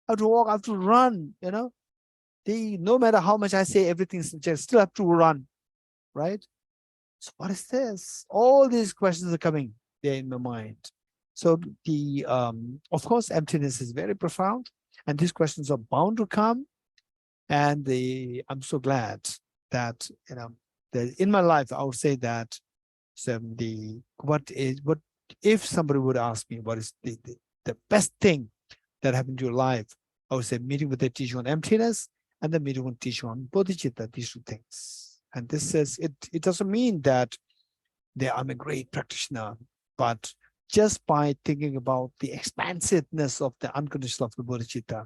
I have to run, no matter how much I say everything is subjective, still have to run, right? So what is this? All these questions are coming there in my mind. So of course, emptiness is very profound, and these questions are bound to come. And I'm so glad that that in my life I would say that what if somebody would ask me what is the best thing that happened to your life, I would say meeting with the teacher on emptiness and the meeting with the teacher on bodhicitta, these two things. And this says it doesn't mean that I'm a great practitioner, but just by thinking about the expansiveness of the unconditional of the bodhicitta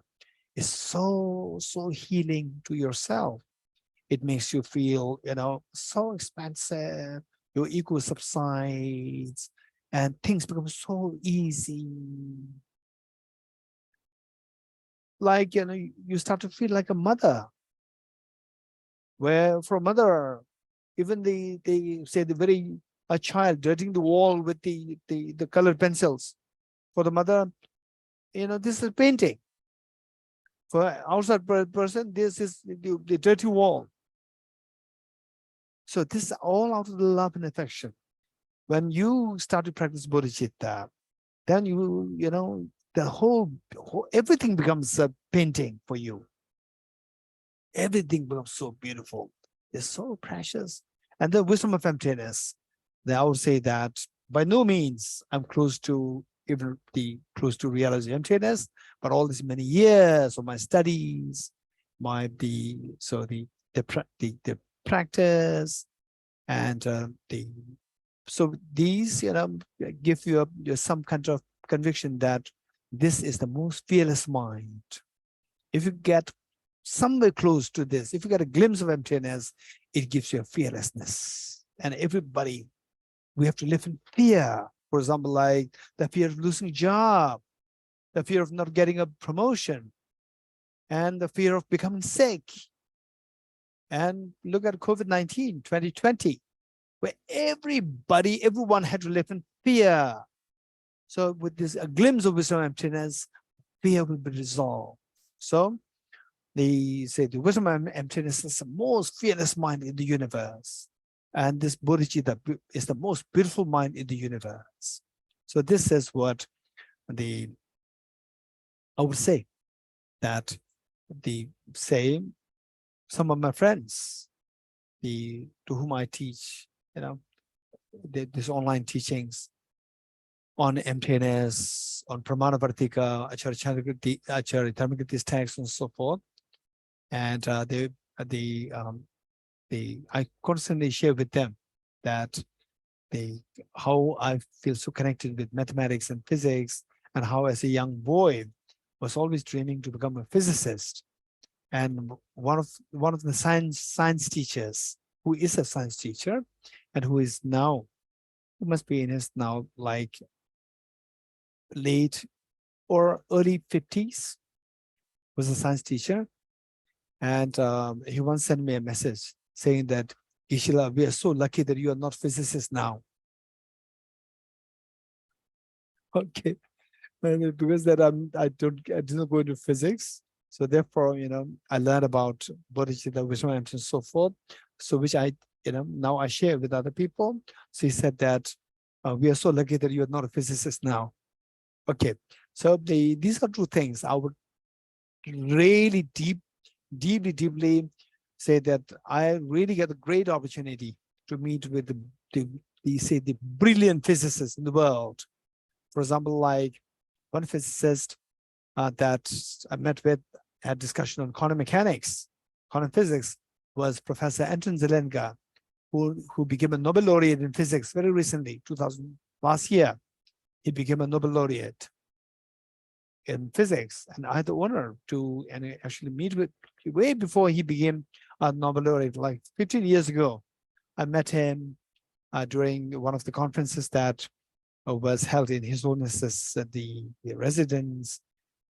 is so healing to yourself. It makes you feel, so expansive. Your ego subsides and things become so easy. like, you start to feel like a mother, where for a mother, even they say a child dirtying the wall with the colored pencils. For the mother, this is painting. For outside person, this is the dirty wall. So this is all out of the love and affection. When you start to practice bodhicitta, then the whole everything becomes a painting for you. Everything becomes so beautiful. It's so precious. And the wisdom of emptiness, I would say that by no means I'm close to realizing emptiness, but all these many years of my studies, the practice, and so these give you some kind of conviction that this is the most fearless mind. If you get somewhere close to this, if you get a glimpse of emptiness, it gives you a fearlessness. And everybody, we have to live in fear. For example, like the fear of losing a job, the fear of not getting a promotion, and the fear of becoming sick. And look at COVID-19, 2020, where everyone had to live in fear. So with this, a glimpse of wisdom emptiness, fear will be resolved. So they say the wisdom of emptiness is the most fearless mind in the universe. And this bodhicitta is the most beautiful mind in the universe. So this is what I would say, that some of my friends, to whom I teach, these online teachings on emptiness, on Pramanavartika, Acharya Dharmakirti's text, and so forth. And I constantly share with them that how I feel so connected with mathematics and physics, and how as a young boy was always dreaming to become a physicist. And one of the science teachers, who is a science teacher, and who must be in his now like late or early 50s, was a science teacher. And he once sent me a message saying that, Geshe, we are so lucky that you are not physicists now. Okay, because that I didn't go into physics, so therefore I learned about bodhicitta, wisdom, and so forth. So which I now I share with other people. So he said that we are so lucky that you are not a physicist now. Okay, so these are two things I would really deeply say that I really get a great opportunity to meet with the brilliant physicists in the world. For example, like one physicist that I met with, had discussion on quantum mechanics, quantum physics, was Professor Anton Zelenka, who became a Nobel laureate in physics very recently, last year. He became a Nobel laureate in physics, and I had the honor to actually meet with way before he became a Nobel laureate, like 15 years ago. I met him during one of the conferences that was held in His Holiness's the residence,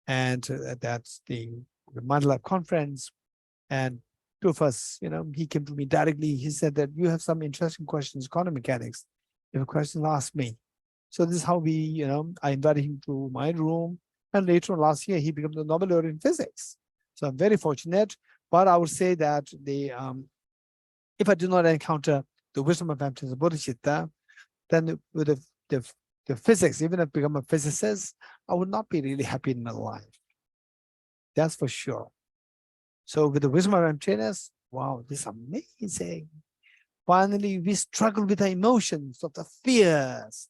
and that's the Mandala conference. And two of us, he came to me directly. He said that you have some interesting questions, quantum mechanics. If you have a question, ask me. So this is how we, I invited him to my room, and later on last year he became the Nobel laureate in physics. So I'm very fortunate. But I would say that if I do not encounter the wisdom of emptiness, bodhicitta, then with the physics, even if I become a physicist, I would not be really happy in my life. That's for sure. So with the wisdom of emptiness, wow, this is amazing. Finally, we struggle with the emotions of the fears,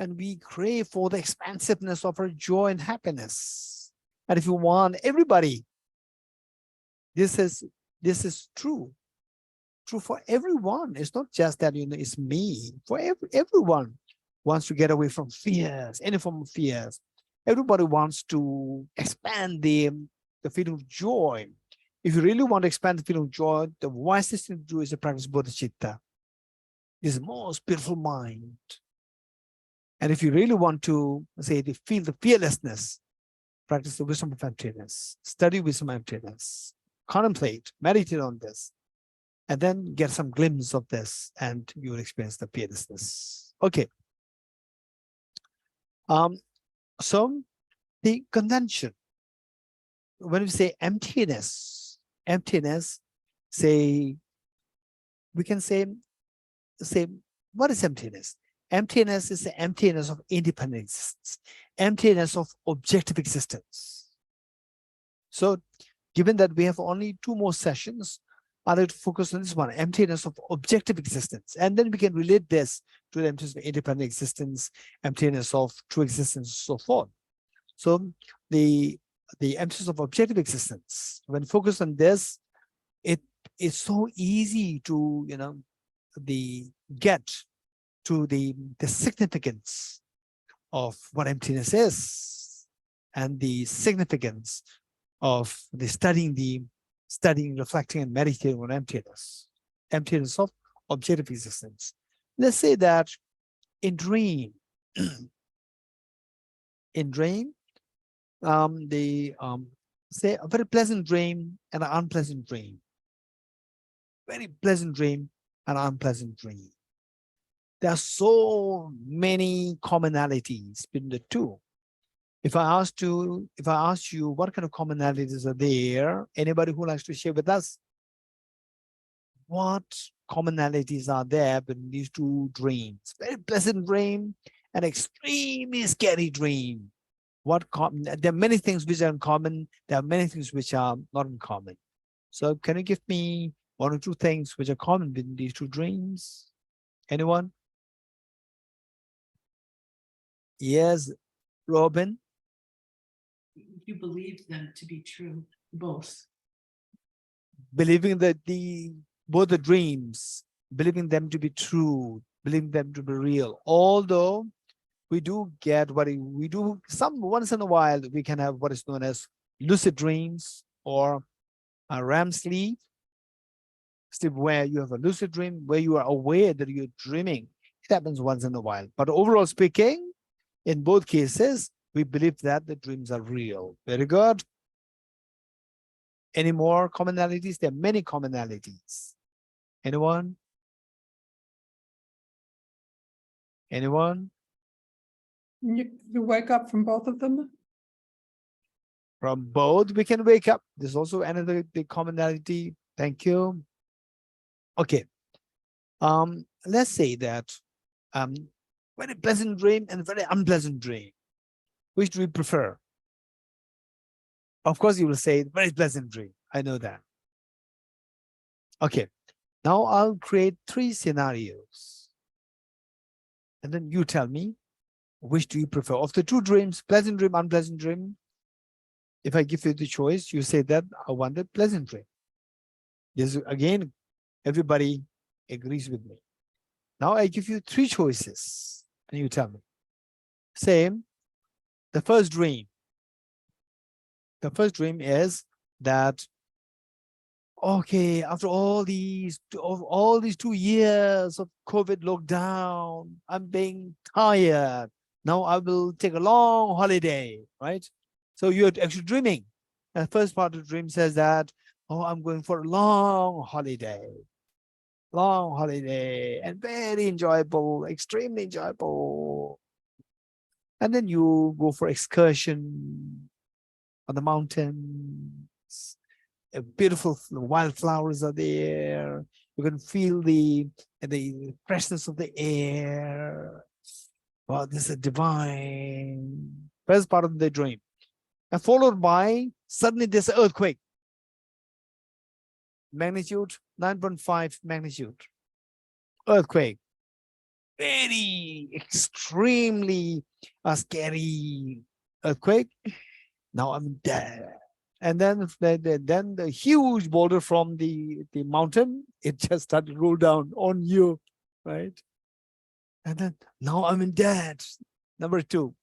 and we crave for the expansiveness of our joy and happiness. And if you want everybody, this is true for everyone. It's not just that it's me. For everyone wants to get away from fears, any form of fears. Everybody wants to expand the feeling of joy. If you really want to expand the feeling of joy, the wisest thing to do is to practice bodhicitta. This most beautiful mind. And if you really want to feel the fearlessness, practice the wisdom of emptiness, study wisdom of emptiness, contemplate, meditate on this, and then get some glimpse of this, and you will experience the fearlessness. Okay. So the convention, when we say emptiness, say, we can say, what is emptiness? Emptiness is the emptiness of independent existence, emptiness of objective existence. So given that we have only 2 more sessions, I'd like to focus on this one, emptiness of objective existence. And then we can relate this to the emptiness of independent existence, emptiness of true existence, and so forth. So the emptiness of objective existence, when focused on this, it is so easy to, get to the significance of what emptiness is, and the significance of the studying, reflecting, and meditating on emptiness of objective existence. Let's say that in dream, say a very pleasant dream and an unpleasant dream, very pleasant dream and unpleasant dream. There are so many commonalities between the two. If I asked you what kind of commonalities are there, anybody who likes to share with us? What commonalities are there between these 2 dreams? Very pleasant dream and extremely scary dream. There are many things which are in common. There are many things which are not in common. So can you give me 1 or 2 things which are common between these 2 dreams? Anyone? Yes, Robin. You believe them to be true, both. Believing that both the dreams, believing them to be true, believing them to be real. Although we do get once in a while, we can have what is known as lucid dreams or a REM sleep where you have a lucid dream, where you are aware that you're dreaming. It happens once in a while. But overall speaking, in both cases, we believe that the dreams are real. Very good. Any more commonalities? There are many commonalities. Anyone? Anyone? You wake up from both of them? From both, we can wake up. There's also another commonality. Thank you. Okay. Let's say that very pleasant dream and very unpleasant dream. Which do we prefer? Of course, you will say very pleasant dream. I know that. Okay. Now I'll create 3 scenarios. And then you tell me, which do you prefer? Of the 2 dreams, pleasant dream, unpleasant dream, if I give you the choice, you say that I want a pleasant dream. Yes, again, everybody agrees with me. Now I give you 3 choices, and you tell me. Same, the first dream. The first dream is that, okay, after all these 2 years of COVID lockdown, I'm being tired. Now I will take a long holiday, right? So you're actually dreaming. The first part of the dream says that, oh, I'm going for a long holiday, and very enjoyable, extremely enjoyable. And then you go for excursion on the mountains. Beautiful wildflowers are there. You can feel the freshness of the air. Wow, this is divine. First part of the dream. And followed by, suddenly there's an earthquake. Magnitude 9.5 magnitude. Earthquake. Very extremely scary earthquake. Now I'm dead. And then the huge boulder from the mountain, it just started to roll down on you, right? And then now I'm in dead. Number 2.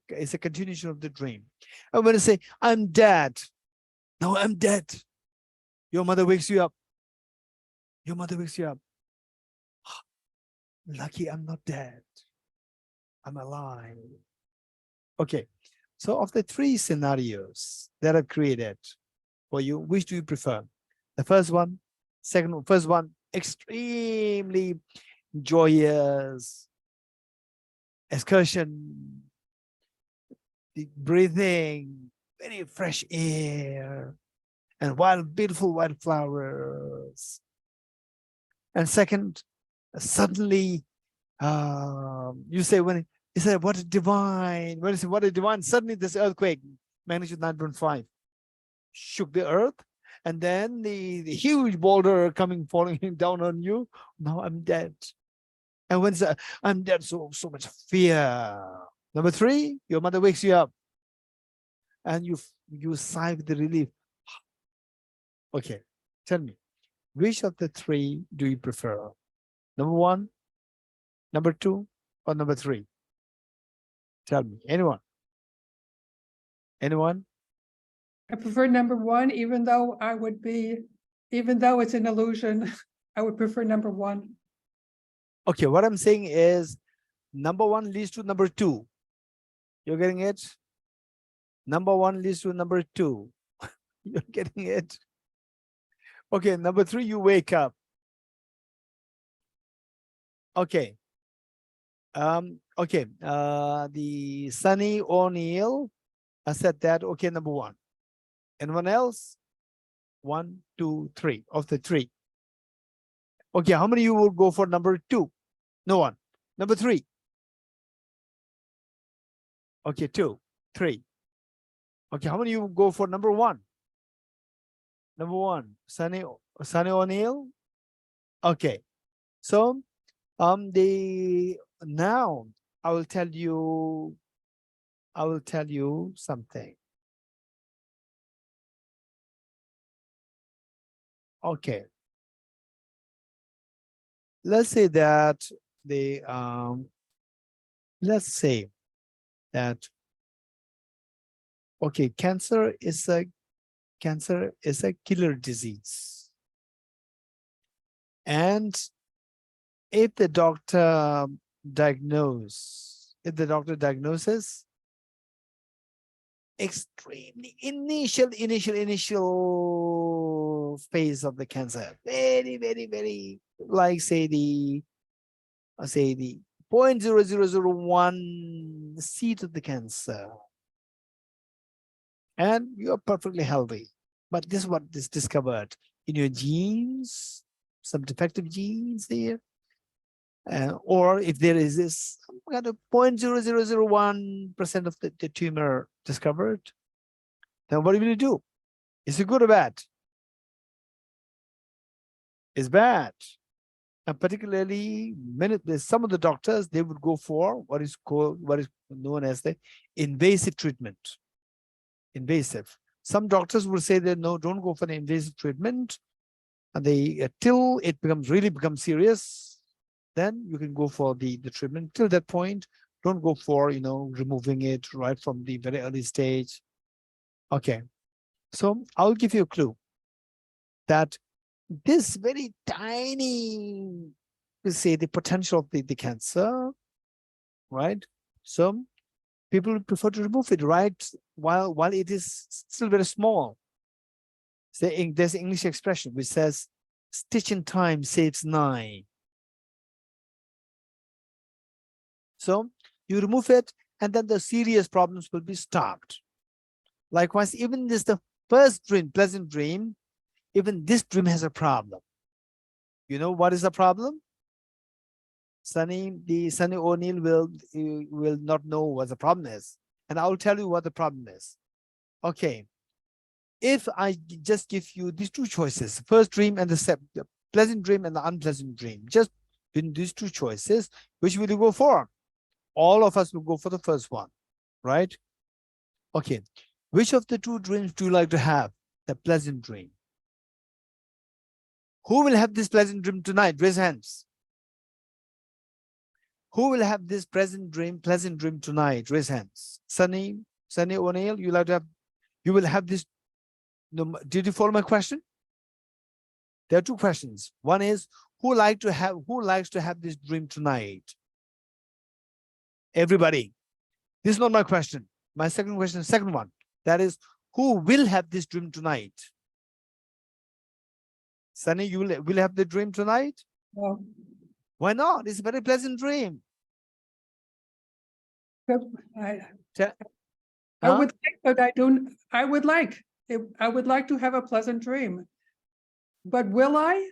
It's a continuation of the dream. I'm going to say, I'm dead. Now I'm dead. Your mother wakes you up. Your mother wakes you up. Lucky I'm not dead. I'm alive. Okay. So of the three scenarios that are created for you, which do you prefer? The first one, first one, extremely joyous excursion, the breathing, very fresh air, and beautiful wildflowers. And second, suddenly, you say when you say what a divine, when you say what a divine, suddenly this earthquake, magnitude 9.5, shook the earth, and then the huge boulder falling down on you. Now I'm dead. And when I'm dead, so much fear. Number three, your mother wakes you up, and you sigh with the relief. Okay, tell me, which of the three do you prefer? Number one, number two, or number three? Tell me, anyone? Anyone? I prefer number one, even though it's an illusion, I would prefer number one. Okay, what I'm saying is number one leads to number two. You're getting it? Number one leads to number two. You're getting it? Okay, number three, you wake up. Okay. Okay. The Sunny O'Neill said that, okay, number one. Anyone else? 1, 2, 3 of the three. Okay, how many you will go for number two? No one. Number three. Okay, 2, 3. Okay, how many you will go for number one? Number one, Sunny O'Neill. Okay, so now I will tell you something. Okay, let's say that okay, cancer is a killer disease, and if the doctor diagnoses extremely initial phase of the cancer, very like say the 0.0001 seed of the cancer, and you're perfectly healthy, but this is what is discovered in your genes, some defective genes there, or if there is this kind of 0.0001% of the tumor discovered, then what are you going to do? Is it good or bad? It's bad. And particularly some of the doctors, they would go for what is known as the invasive treatment. Invasive. Some doctors will say that no, don't go for the invasive treatment, and till it really becomes serious, then you can go for the treatment. Till that point, don't go for removing it right from the very early stage. Okay, so I'll give you a clue that this very tiny, say, the potential of the cancer, right? So people prefer to remove it right while it is still very small. There's an English expression which says, "Stitch in time saves 9." So you remove it, and then the serious problems will be stopped. Likewise, even the first dream, pleasant dream, even this dream has a problem. You know what is the problem? Sunny O'Neill will not know what the problem is, and I'll tell you what the problem is. Okay, if I just give you these two choices, first dream and the pleasant dream and the unpleasant dream, just in these two choices, which will you go for? All of us will go for the first one, right? Okay, which of the two dreams do you like to have? The pleasant dream. Who will have this pleasant dream tonight? Raise hands. Who will have this pleasant dream tonight? Raise hands. Sunny O'Neill, you will have this. No, did you follow my question? There are two questions. One is who likes to have this dream tonight? Everybody. This is not my question. My second question, second one, that is, who will have this dream tonight? Sunny, you will have the dream tonight? No. Why not? It's a very pleasant dream. I Huh? would like, but I don't, I would like to have a pleasant dream. But will I?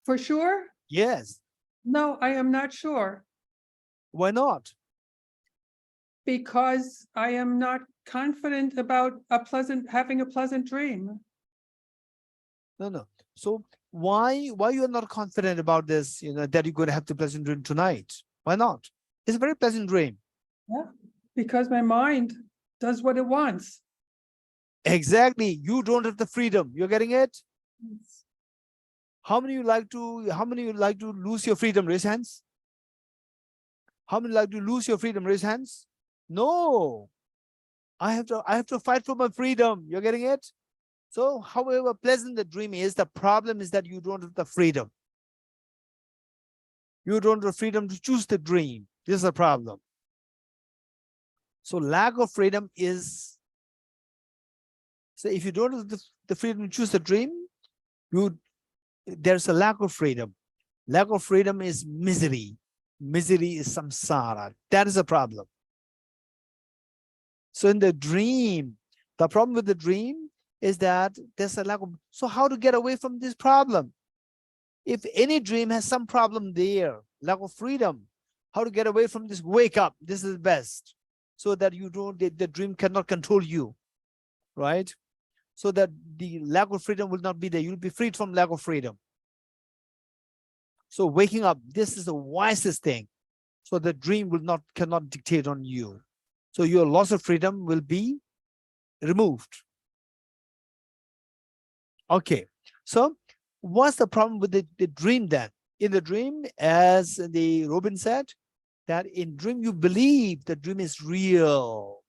For sure? Yes. No, I am not sure, Why not? because I am not confident about having a pleasant dream. No. So why you are not confident about this, that you're going to have the pleasant dream tonight? Why not? It's a very pleasant dream. Yeah, because my mind does what it wants. Exactly. You don't have the freedom. You're getting it? How many would like to lose your freedom? Raise hands. How many like to lose your freedom? Raise hands. No. I have to fight for my freedom. You're getting it? So however pleasant the dream is, the problem is that you don't have the freedom. You don't have the freedom to choose the dream. This is a problem. So lack of freedom is, so if you don't have the freedom to choose the dream, there's a lack of freedom. Lack of freedom is misery. Misery is samsara. That is a problem. So in the dream, the problem with the dream is that there's a lack of, so how to get away from this problem? If any dream has some problem there, lack of freedom, how to get away from this? Wake up. This is the best. So that you don't, the dream cannot control you, right? So that the lack of freedom will not be there. You'll be freed from lack of freedom. So waking up, this is the wisest thing. So the dream cannot dictate on you. So your loss of freedom will be removed. Okay, so what's the problem with the dream then? In the dream, as the Robin said, that in dream you believe the dream is real.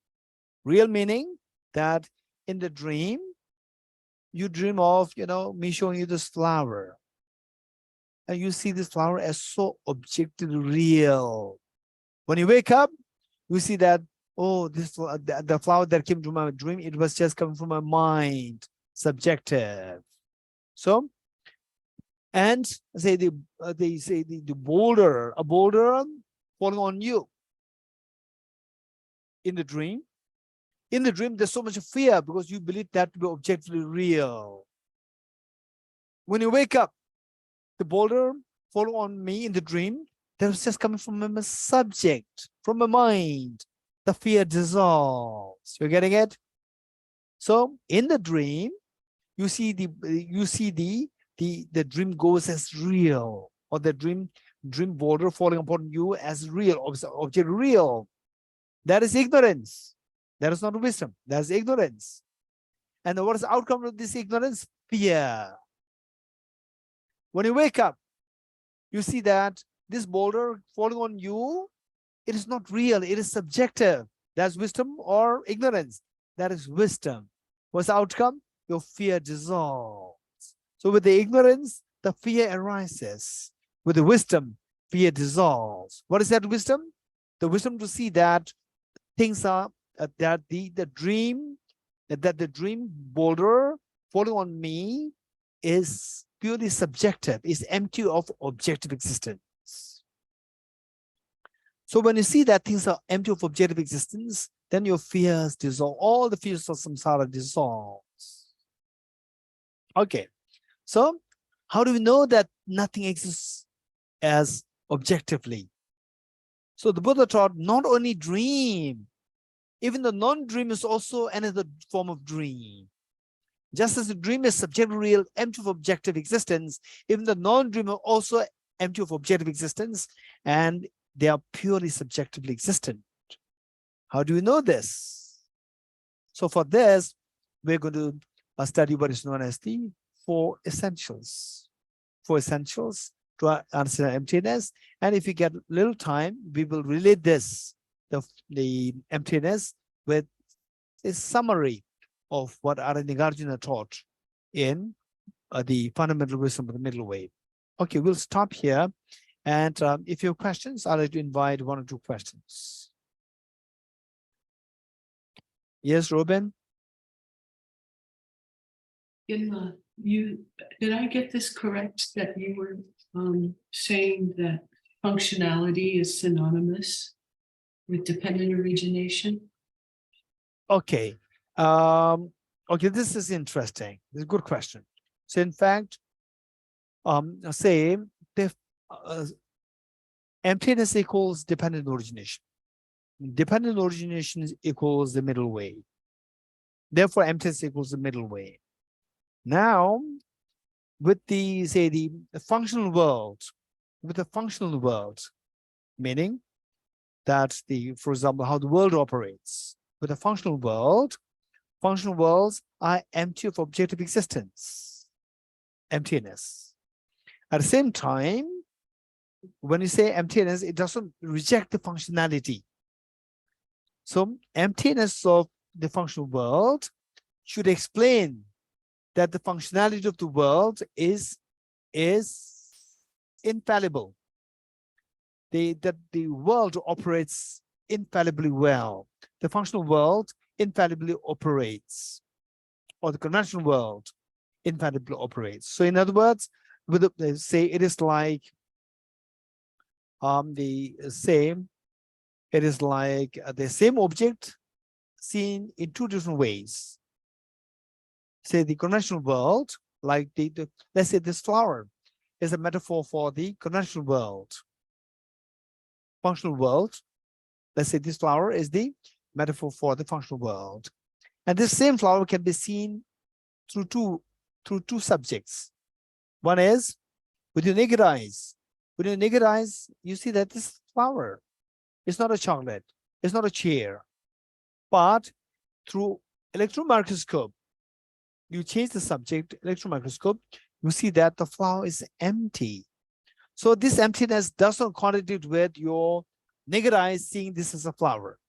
Real meaning that in the dream, you dream of, me showing you this flower. And you see this flower as so objectively real. When you wake up, you see that, oh, the flower that came to my dream, it was just coming from my mind, subjective. So, and say they say the boulder, a boulder falling on you. In the dream, there's so much fear because you believe that to be objectively real. When you wake up, the boulder falling on me in the dream, that was just coming from my subject, from my mind. The fear dissolves. You're getting it? So in the dream, you see the dream goes as real, or the dream boulder falling upon you as real, object real. That is ignorance. That is not wisdom. That is ignorance. And what is the outcome of this ignorance? Fear. When you wake up, you see that this boulder falling on you, it is not real. It is subjective. That's wisdom or ignorance. That is wisdom. What's the outcome? Your fear dissolves. So with the ignorance, the fear arises. With the wisdom, fear dissolves. What is that wisdom? The wisdom to see that things are that the dream boulder falling on me is purely subjective, is empty of objective existence. So when you see that things are empty of objective existence, then your fears dissolve. All the fears of samsara dissolves. Okay, so how do we know that nothing exists as objectively? So the Buddha taught not only dream, even the non-dream is also another form of dream. Just as the dream is subjective, real, empty of objective existence, even the non-dream are also empty of objective existence, and they are purely subjectively existent. How do we know this? So for this, we're going to study what is known as the 4 essentials. 4 essentials to understand emptiness. And if you get little time, we will relate this, the emptiness, with a summary of what Arya Nagarjuna taught in the fundamental wisdom of the middle way. Okay, we'll stop here. And if you have questions, I'd like to invite 1 or 2 questions. Yes, Ruben? Did I get this correct, that you were saying that functionality is synonymous with dependent origination? Okay. Okay, this is interesting. This is a good question. So in fact, say the emptiness equals dependent origination. Dependent origination equals the middle way. Therefore, emptiness equals the middle way. Now, with the, say, the functional world, with the functional world, meaning that for example, how the world operates. With a functional world, functional worlds are empty of objective existence, emptiness. At the same time, when you say emptiness, it doesn't reject the functionality. So emptiness of the functional world should explain that the functionality of the world is infallible. That the world operates infallibly well. The functional world infallibly operates, or the conventional world infallibly operates. So in other words, with the, say it is like the same object seen in two different ways. Say the conventional world, like let's say this flower is a metaphor for the conventional world. Functional world, let's say this flower is the metaphor for the functional world. And this same flower can be seen through two subjects. One is with your naked eyes. With your naked eyes, you see that this flower is not a chocolate, it's not a chair. But through electron microscope, you change the subject, electron microscope, you see that the flower is empty. So this emptiness does not contradict with your naked eyes seeing this as a flower.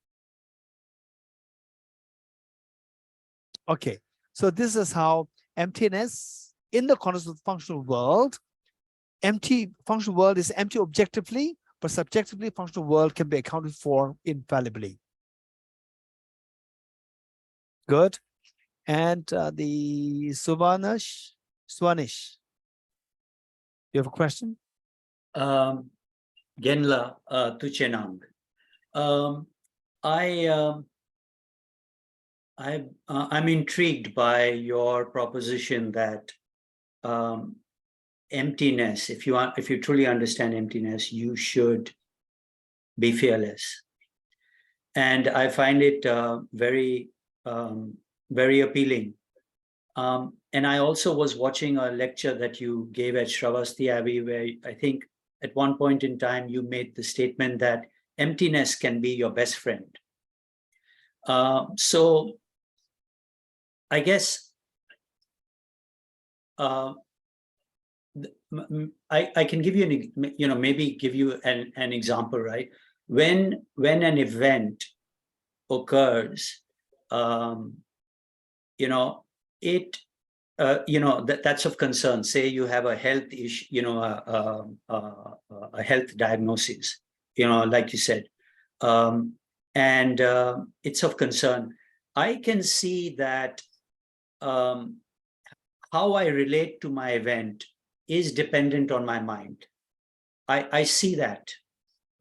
Okay, so this is how emptiness in the context of the functional world, functional world is empty objectively, but subjectively functional world can be accounted for infallibly. Good. And the Swanish, you have a question? Genla Tuchenang. I'm intrigued by your proposition that emptiness, if you truly understand emptiness, you should be fearless. And I find it very appealing. And I also was watching a lecture that you gave at Shravasti Abbey, where I think at one point in time you made the statement that emptiness can be your best friend. So I guess I can give you maybe give you an example, right? When an event occurs, that's of concern. Say you have a health issue, a health diagnosis, like you said, and it's of concern. I can see that how I relate to my event is dependent on my mind. I see that.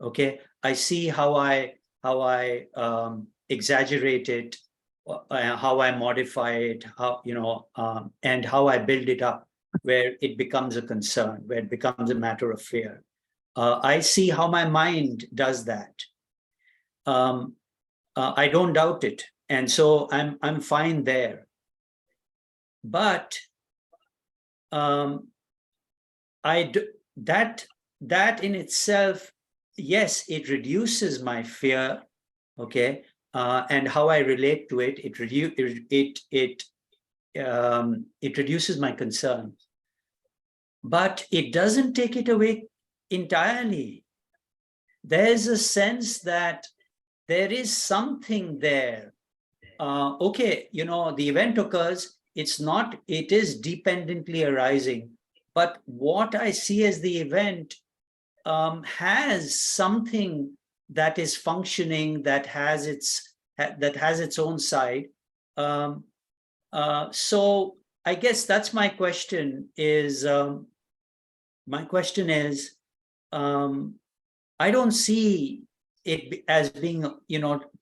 Okay, I see how I exaggerate it, how I modify it, and how I build it up, where it becomes a concern, where it becomes a matter of fear. I see how my mind does that. I don't doubt it, and so I'm fine there. But that in itself, yes, it reduces my fear. Okay. And how I relate to it, it reduces my concern, but it doesn't take it away entirely. There's a sense that there is something there. Okay, the event occurs. It is dependently arising, but what I see as the event has something that is functioning, that has its that has its own side. So I guess that's my question is, I don't see it as being,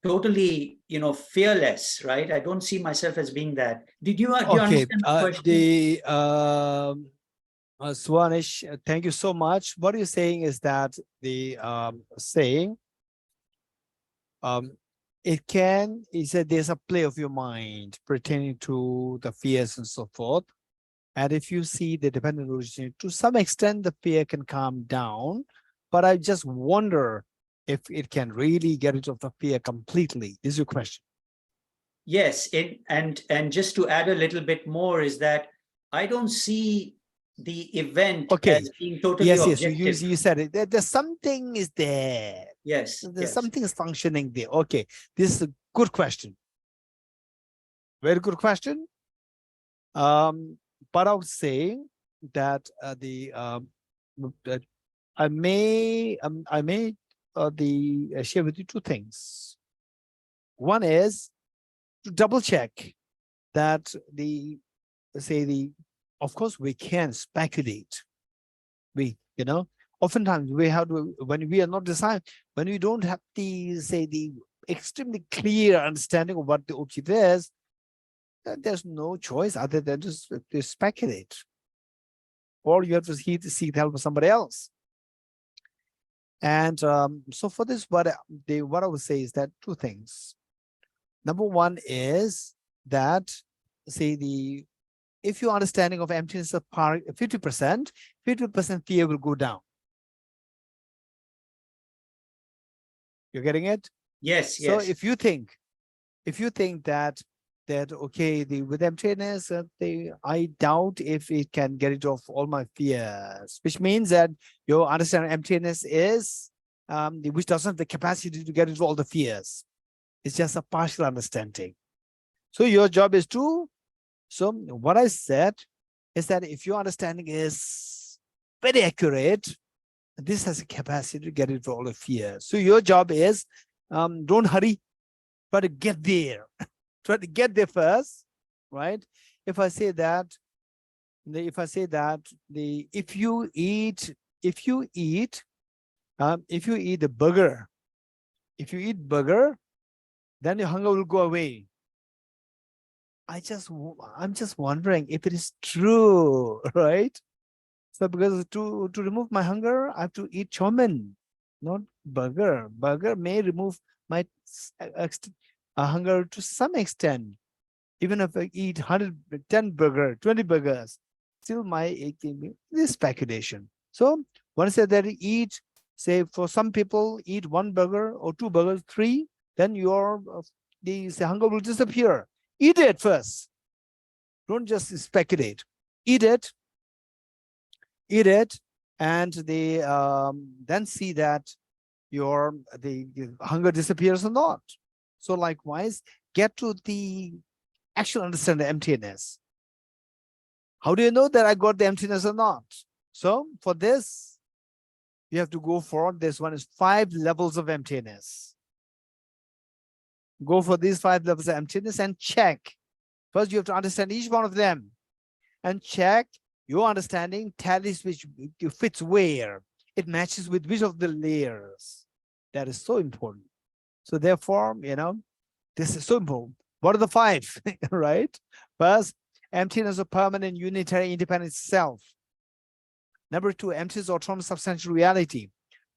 totally, fearless, right? I don't see myself as being that. Do you Okay, understand the question? Swanish, thank you so much. What you're saying is that the saying, he said there's a play of your mind pertaining to the fears and so forth. And if you see the dependent origin, to some extent, the fear can calm down. But I just wonder if it can really get rid of the fear completely. Is your question? Yes, and just to add a little bit more is that I don't see the event as being totally objective. Yes, you said it. There's something is there. Yes, There's yes. something is functioning there. Okay, this is a good question. Very good question. But I would say that that I may share with you two things. One is to double check that of course we can speculate. Oftentimes we have to, when we are not deciding, when we don't have the extremely clear understanding of what the object is, there's no choice other than just to speculate. Or you have to seek the help of somebody else. And so for this, what I would say is that two things. Number one is that, if your understanding of emptiness is 50%, 50% fear will go down. You're getting it? Yes, So yes. if you think that okay, with emptiness, I doubt if it can get rid of all my fears, which means that your understanding of emptiness is which doesn't have the capacity to get rid of all the fears. It's just a partial understanding. So your job is to, so what I said is that if your understanding is very accurate, this has a capacity to get rid of all the fears. So your job is, don't hurry, try to get there. Try to get there first, right? If you eat a burger, then your hunger will go away. I'm just wondering if it is true, right? So because to remove my hunger, I have to eat chow mein, not burger. Burger may remove my hunger to some extent. Even if I eat 110 burger, 20 burgers, still this speculation. So when I say that eat, say for some people eat one burger or two burgers, three, then your hunger will disappear. Eat it first. Don't just speculate. Eat it, and then see that the hunger disappears or not. So likewise, get to the actual understanding of emptiness. How do you know that I got the emptiness or not? So for this, you have to go for this one is 5 levels of emptiness. Go for these 5 levels of emptiness and check. First, you have to understand each one of them and check your understanding tallies which fits where. It matches with which of the layers. That is so important. So therefore, this is so important. What are the 5, right? First, emptiness of permanent, unitary, independent self. Number 2, emptiness of autonomous substantial reality.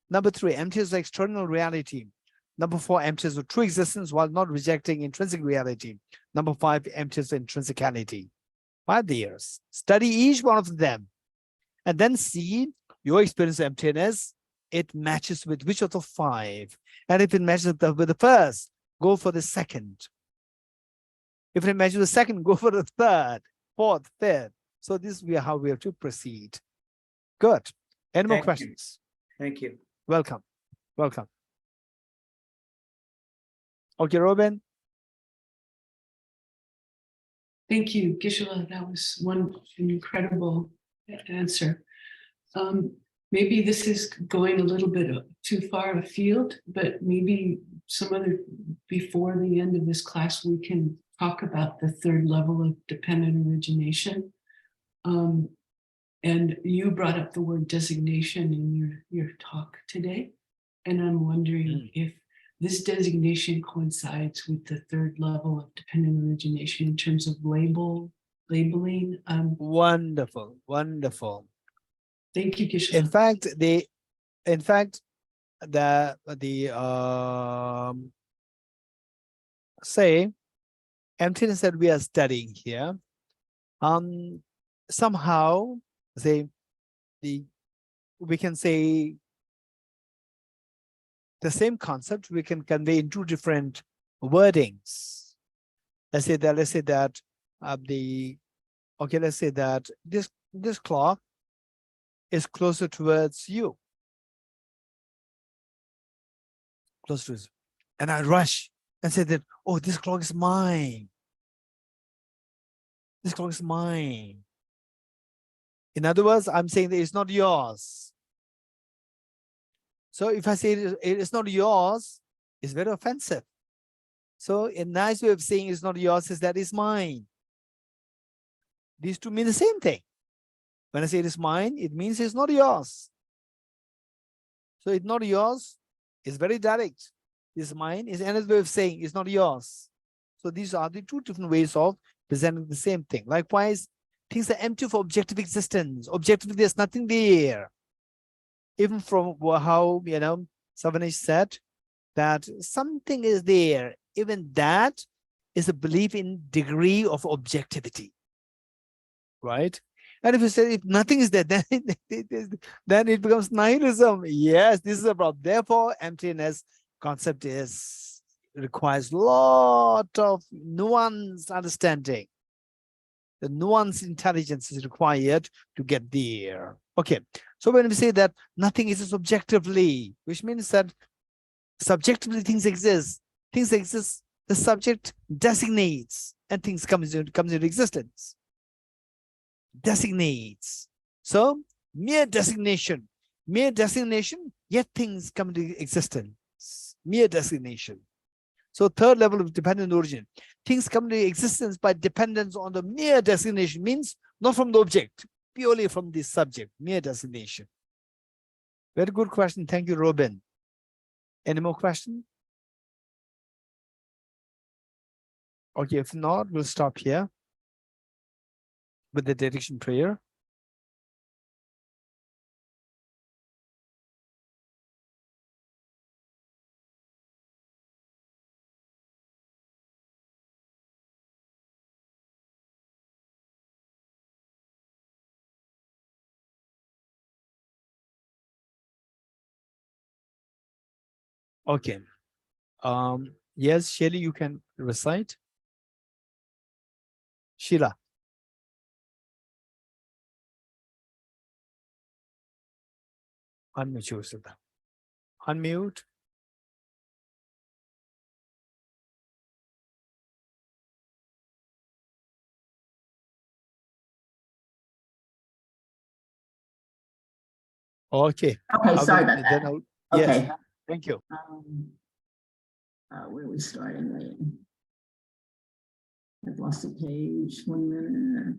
Number 3, emptiness of external reality. Number 4, emptiness of true existence while not rejecting intrinsic reality. Number 5, emptiness of intrinsicality. 5 layers. Study each one of them and then see your experience of emptiness. It matches with which of the 5. And if it matches with the first, go for the second. If it matches the second, go for the third, fourth, fifth. So this is how we have to proceed. Good. Any more questions? Thank you. Welcome. Welcome. Okay, Robin. Thank you, Geshe. That was an incredible answer. maybe this is going a little bit too far afield, but maybe before the end of this class, we can talk about the third level of dependent origination. And you brought up the word designation in your talk today. And I'm wondering if this designation coincides with the third level of dependent origination in terms of labeling. Wonderful, wonderful. Thank you, Geshe. In fact, say emptiness that we are studying here, somehow we can say the same concept we can convey in two different wordings. Let's say that this clock is closer towards you. Close to us. And I rush and say that, oh, this clock is mine. This clock is mine. In other words, I'm saying that it's not yours. So if I say it is not yours, it's very offensive. So a nice way of saying it's not yours is that it's mine. These two mean the same thing. When I say it is mine, it means it's not yours. So it's not yours is very direct. It's mine is another way of saying it's not yours. So these are the two different ways of presenting the same thing. Likewise, things are empty for objective existence. Objectively, there's nothing there. Even from how, Savanish said that something is there. Even that is a belief in degree of objectivity, right? And if you say if nothing is there, then it becomes nihilism. Yes, this is a problem. Therefore, emptiness concept requires a lot of nuanced understanding. The nuanced intelligence is required to get there. Okay, so when we say that nothing is subjectively, which means that subjectively things exist. Things exist, the subject designates, and things comes into existence. Designates. So mere designation, yet things come into existence. Mere designation. So third level of dependent origin. Things come into existence by dependence on the mere designation, means not from the object, purely from the subject, mere designation. Very good question. Thank you, Robin. Any more questions? Okay, if not, we'll stop here with the dedication prayer. Okay. Yes, Shelly, you can recite. Sheila. Unmute yourself. Unmute. Okay. Okay, sorry about that. Yes, Okay. thank you. Where are we starting? I've lost the page. 1 minute.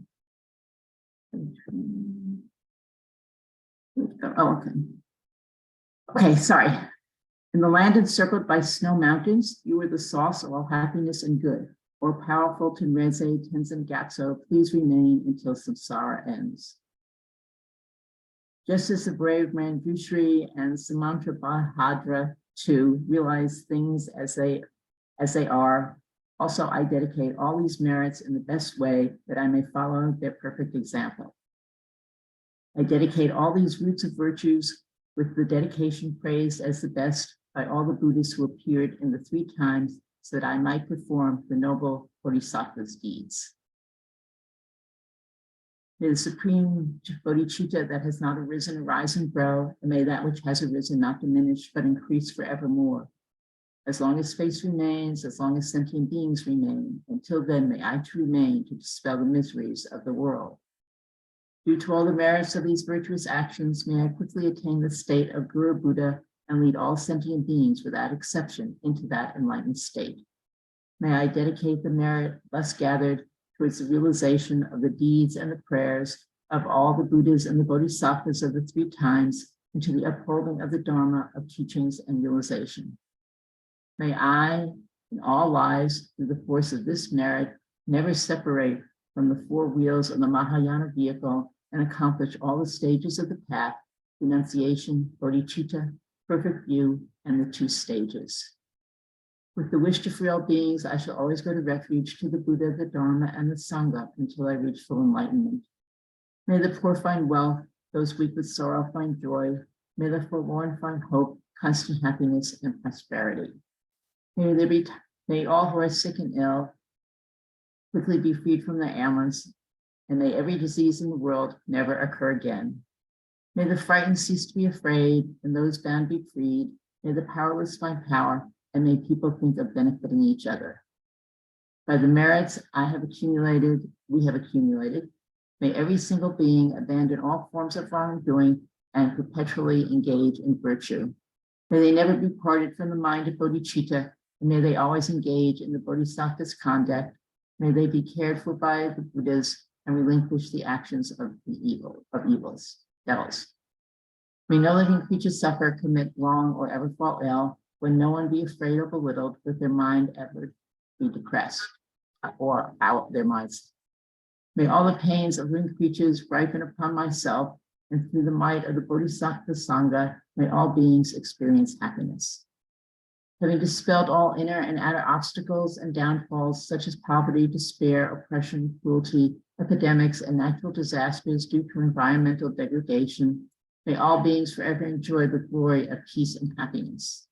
Oh, okay. Okay, sorry. In the land encircled by snow mountains, you are the source of all happiness and good. O powerful Tenreze Tenzin Gyatso, please remain until samsara ends. Just as the brave Manjushri and Samantrabhadra too realize things as they are, also I dedicate all these merits in the best way that I may follow their perfect example. I dedicate all these roots of virtues with the dedication praised as the best by all the Buddhists who appeared in the 3 times so that I might perform the noble Bodhisattva's deeds. May the supreme bodhicitta that has not arisen arise and grow, and may that which has arisen not diminish but increase forevermore. As long as space remains, as long as sentient beings remain, until then may I too remain to dispel the miseries of the world. Due to all the merits of these virtuous actions, may I quickly attain the state of Guru Buddha and lead all sentient beings without exception into that enlightened state. May I dedicate the merit thus gathered towards the realization of the deeds and the prayers of all the Buddhas and the Bodhisattvas of the three times into the upholding of the Dharma of teachings and realization. May I, in all lives, through the force of this merit, never separate from the four wheels of the Mahayana vehicle and accomplish all the stages of the path, renunciation, bodhicitta, perfect view, and the two stages. With the wish to free all beings, I shall always go to refuge to the Buddha, the Dharma, and the Sangha until I reach full enlightenment. May the poor find wealth, those weak with sorrow find joy. May the forlorn find hope, constant happiness, and prosperity. May all who are sick and ill quickly be freed from their ailments, and may every disease in the world never occur again. May the frightened cease to be afraid, and those bound be freed. May the powerless find power, and may people think of benefiting each other. By the merits we have accumulated, may every single being abandon all forms of wrongdoing and perpetually engage in virtue. May they never be parted from the mind of bodhicitta, and may they always engage in the bodhisattva's conduct. May they be cared for by the Buddhas and relinquish the actions of devils. May no living creature suffer, commit wrong, or ever fall ill, when no one be afraid or belittled, with their mind ever be depressed, or out their minds. May all the pains of living creatures ripen upon myself, and through the might of the Bodhisattva Sangha, may all beings experience happiness. Having dispelled all inner and outer obstacles and downfalls, such as poverty, despair, oppression, cruelty, epidemics, and natural disasters due to environmental degradation, may all beings forever enjoy the glory of peace and happiness.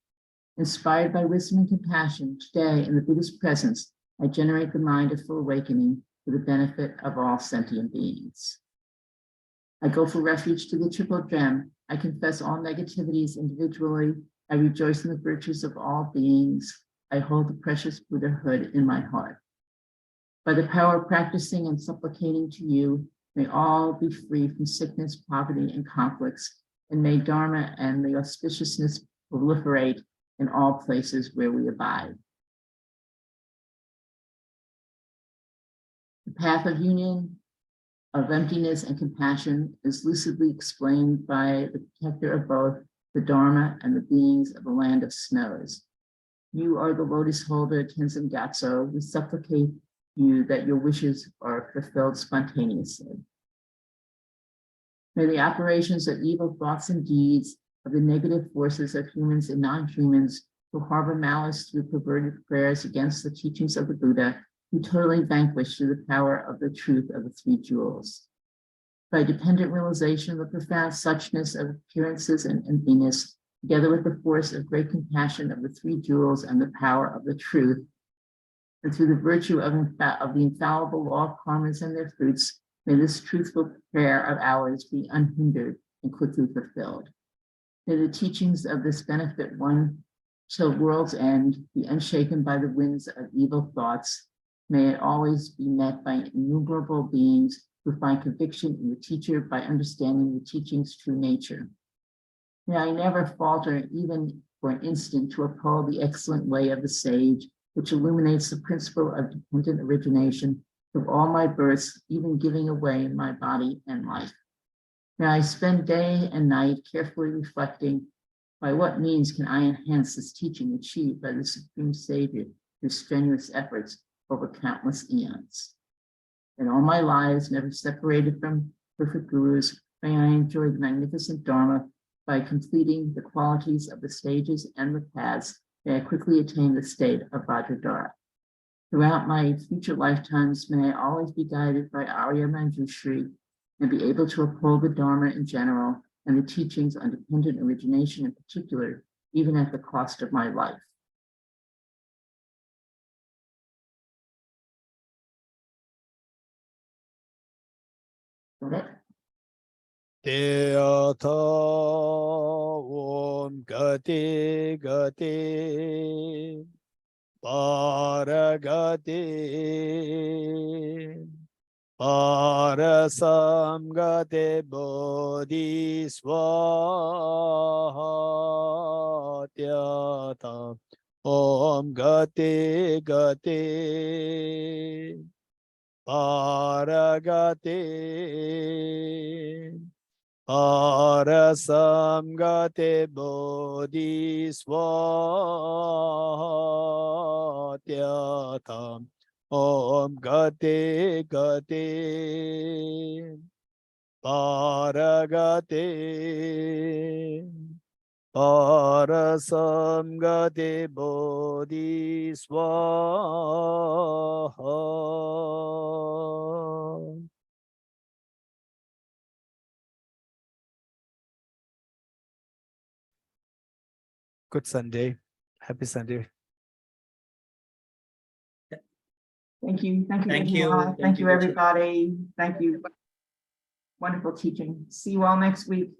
Inspired by wisdom and compassion, today in the Buddha's presence, I generate the mind of full awakening for the benefit of all sentient beings. I go for refuge to the triple gem. I confess all negativities individually. I rejoice in the virtues of all beings. I hold the precious Buddhahood in my heart. By the power of practicing and supplicating to you, may all be free from sickness, poverty, and conflicts, and may Dharma and the auspiciousness proliferate in all places where we abide. The path of union, of emptiness and compassion is lucidly explained by the protector of both the Dharma and the beings of the land of snows. You are the lotus holder, Tenzin Gyatso. We supplicate you that your wishes are fulfilled spontaneously. May the operations of evil thoughts and deeds, of the negative forces of humans and non-humans who harbor malice through perverted prayers against the teachings of the Buddha, be totally vanquished through the power of the truth of the three jewels. By dependent realization of the profound suchness of appearances and emptiness, together with the force of great compassion of the three jewels and the power of the truth, and through the virtue of the infallible law of karmas and their fruits, may this truthful prayer of ours be unhindered and quickly fulfilled. May the teachings of this benefit one till world's end be unshaken by the winds of evil thoughts. May it always be met by innumerable beings who find conviction in the teacher by understanding the teaching's true nature. May I never falter even for an instant to uphold the excellent way of the sage, which illuminates the principle of dependent origination of all my births, even giving away my body and life. May I spend day and night carefully reflecting by what means can I enhance this teaching achieved by the Supreme Savior through strenuous efforts over countless eons. In all my lives, never separated from perfect gurus, may I enjoy the magnificent Dharma by completing the qualities of the stages and the paths. May I quickly attain the state of Vajradhara. Throughout my future lifetimes, may I always be guided by Arya Manjushri and be able to uphold the Dharma in general and the teachings on dependent origination in particular, even at the cost of my life. Teata Om Gati Gati Paragati Parasamgate bodhisvatyata Om gate gate paragate Parasamgate bodhisvatyata Om gate gate paragate Parasamgate bodhisvaha. Good Sunday. Happy Sunday. Thank you. Thank you. Thank you. everyone. Thank Thank you, you, Geshe. everybody. Thank you. Wonderful teaching. See you all next week.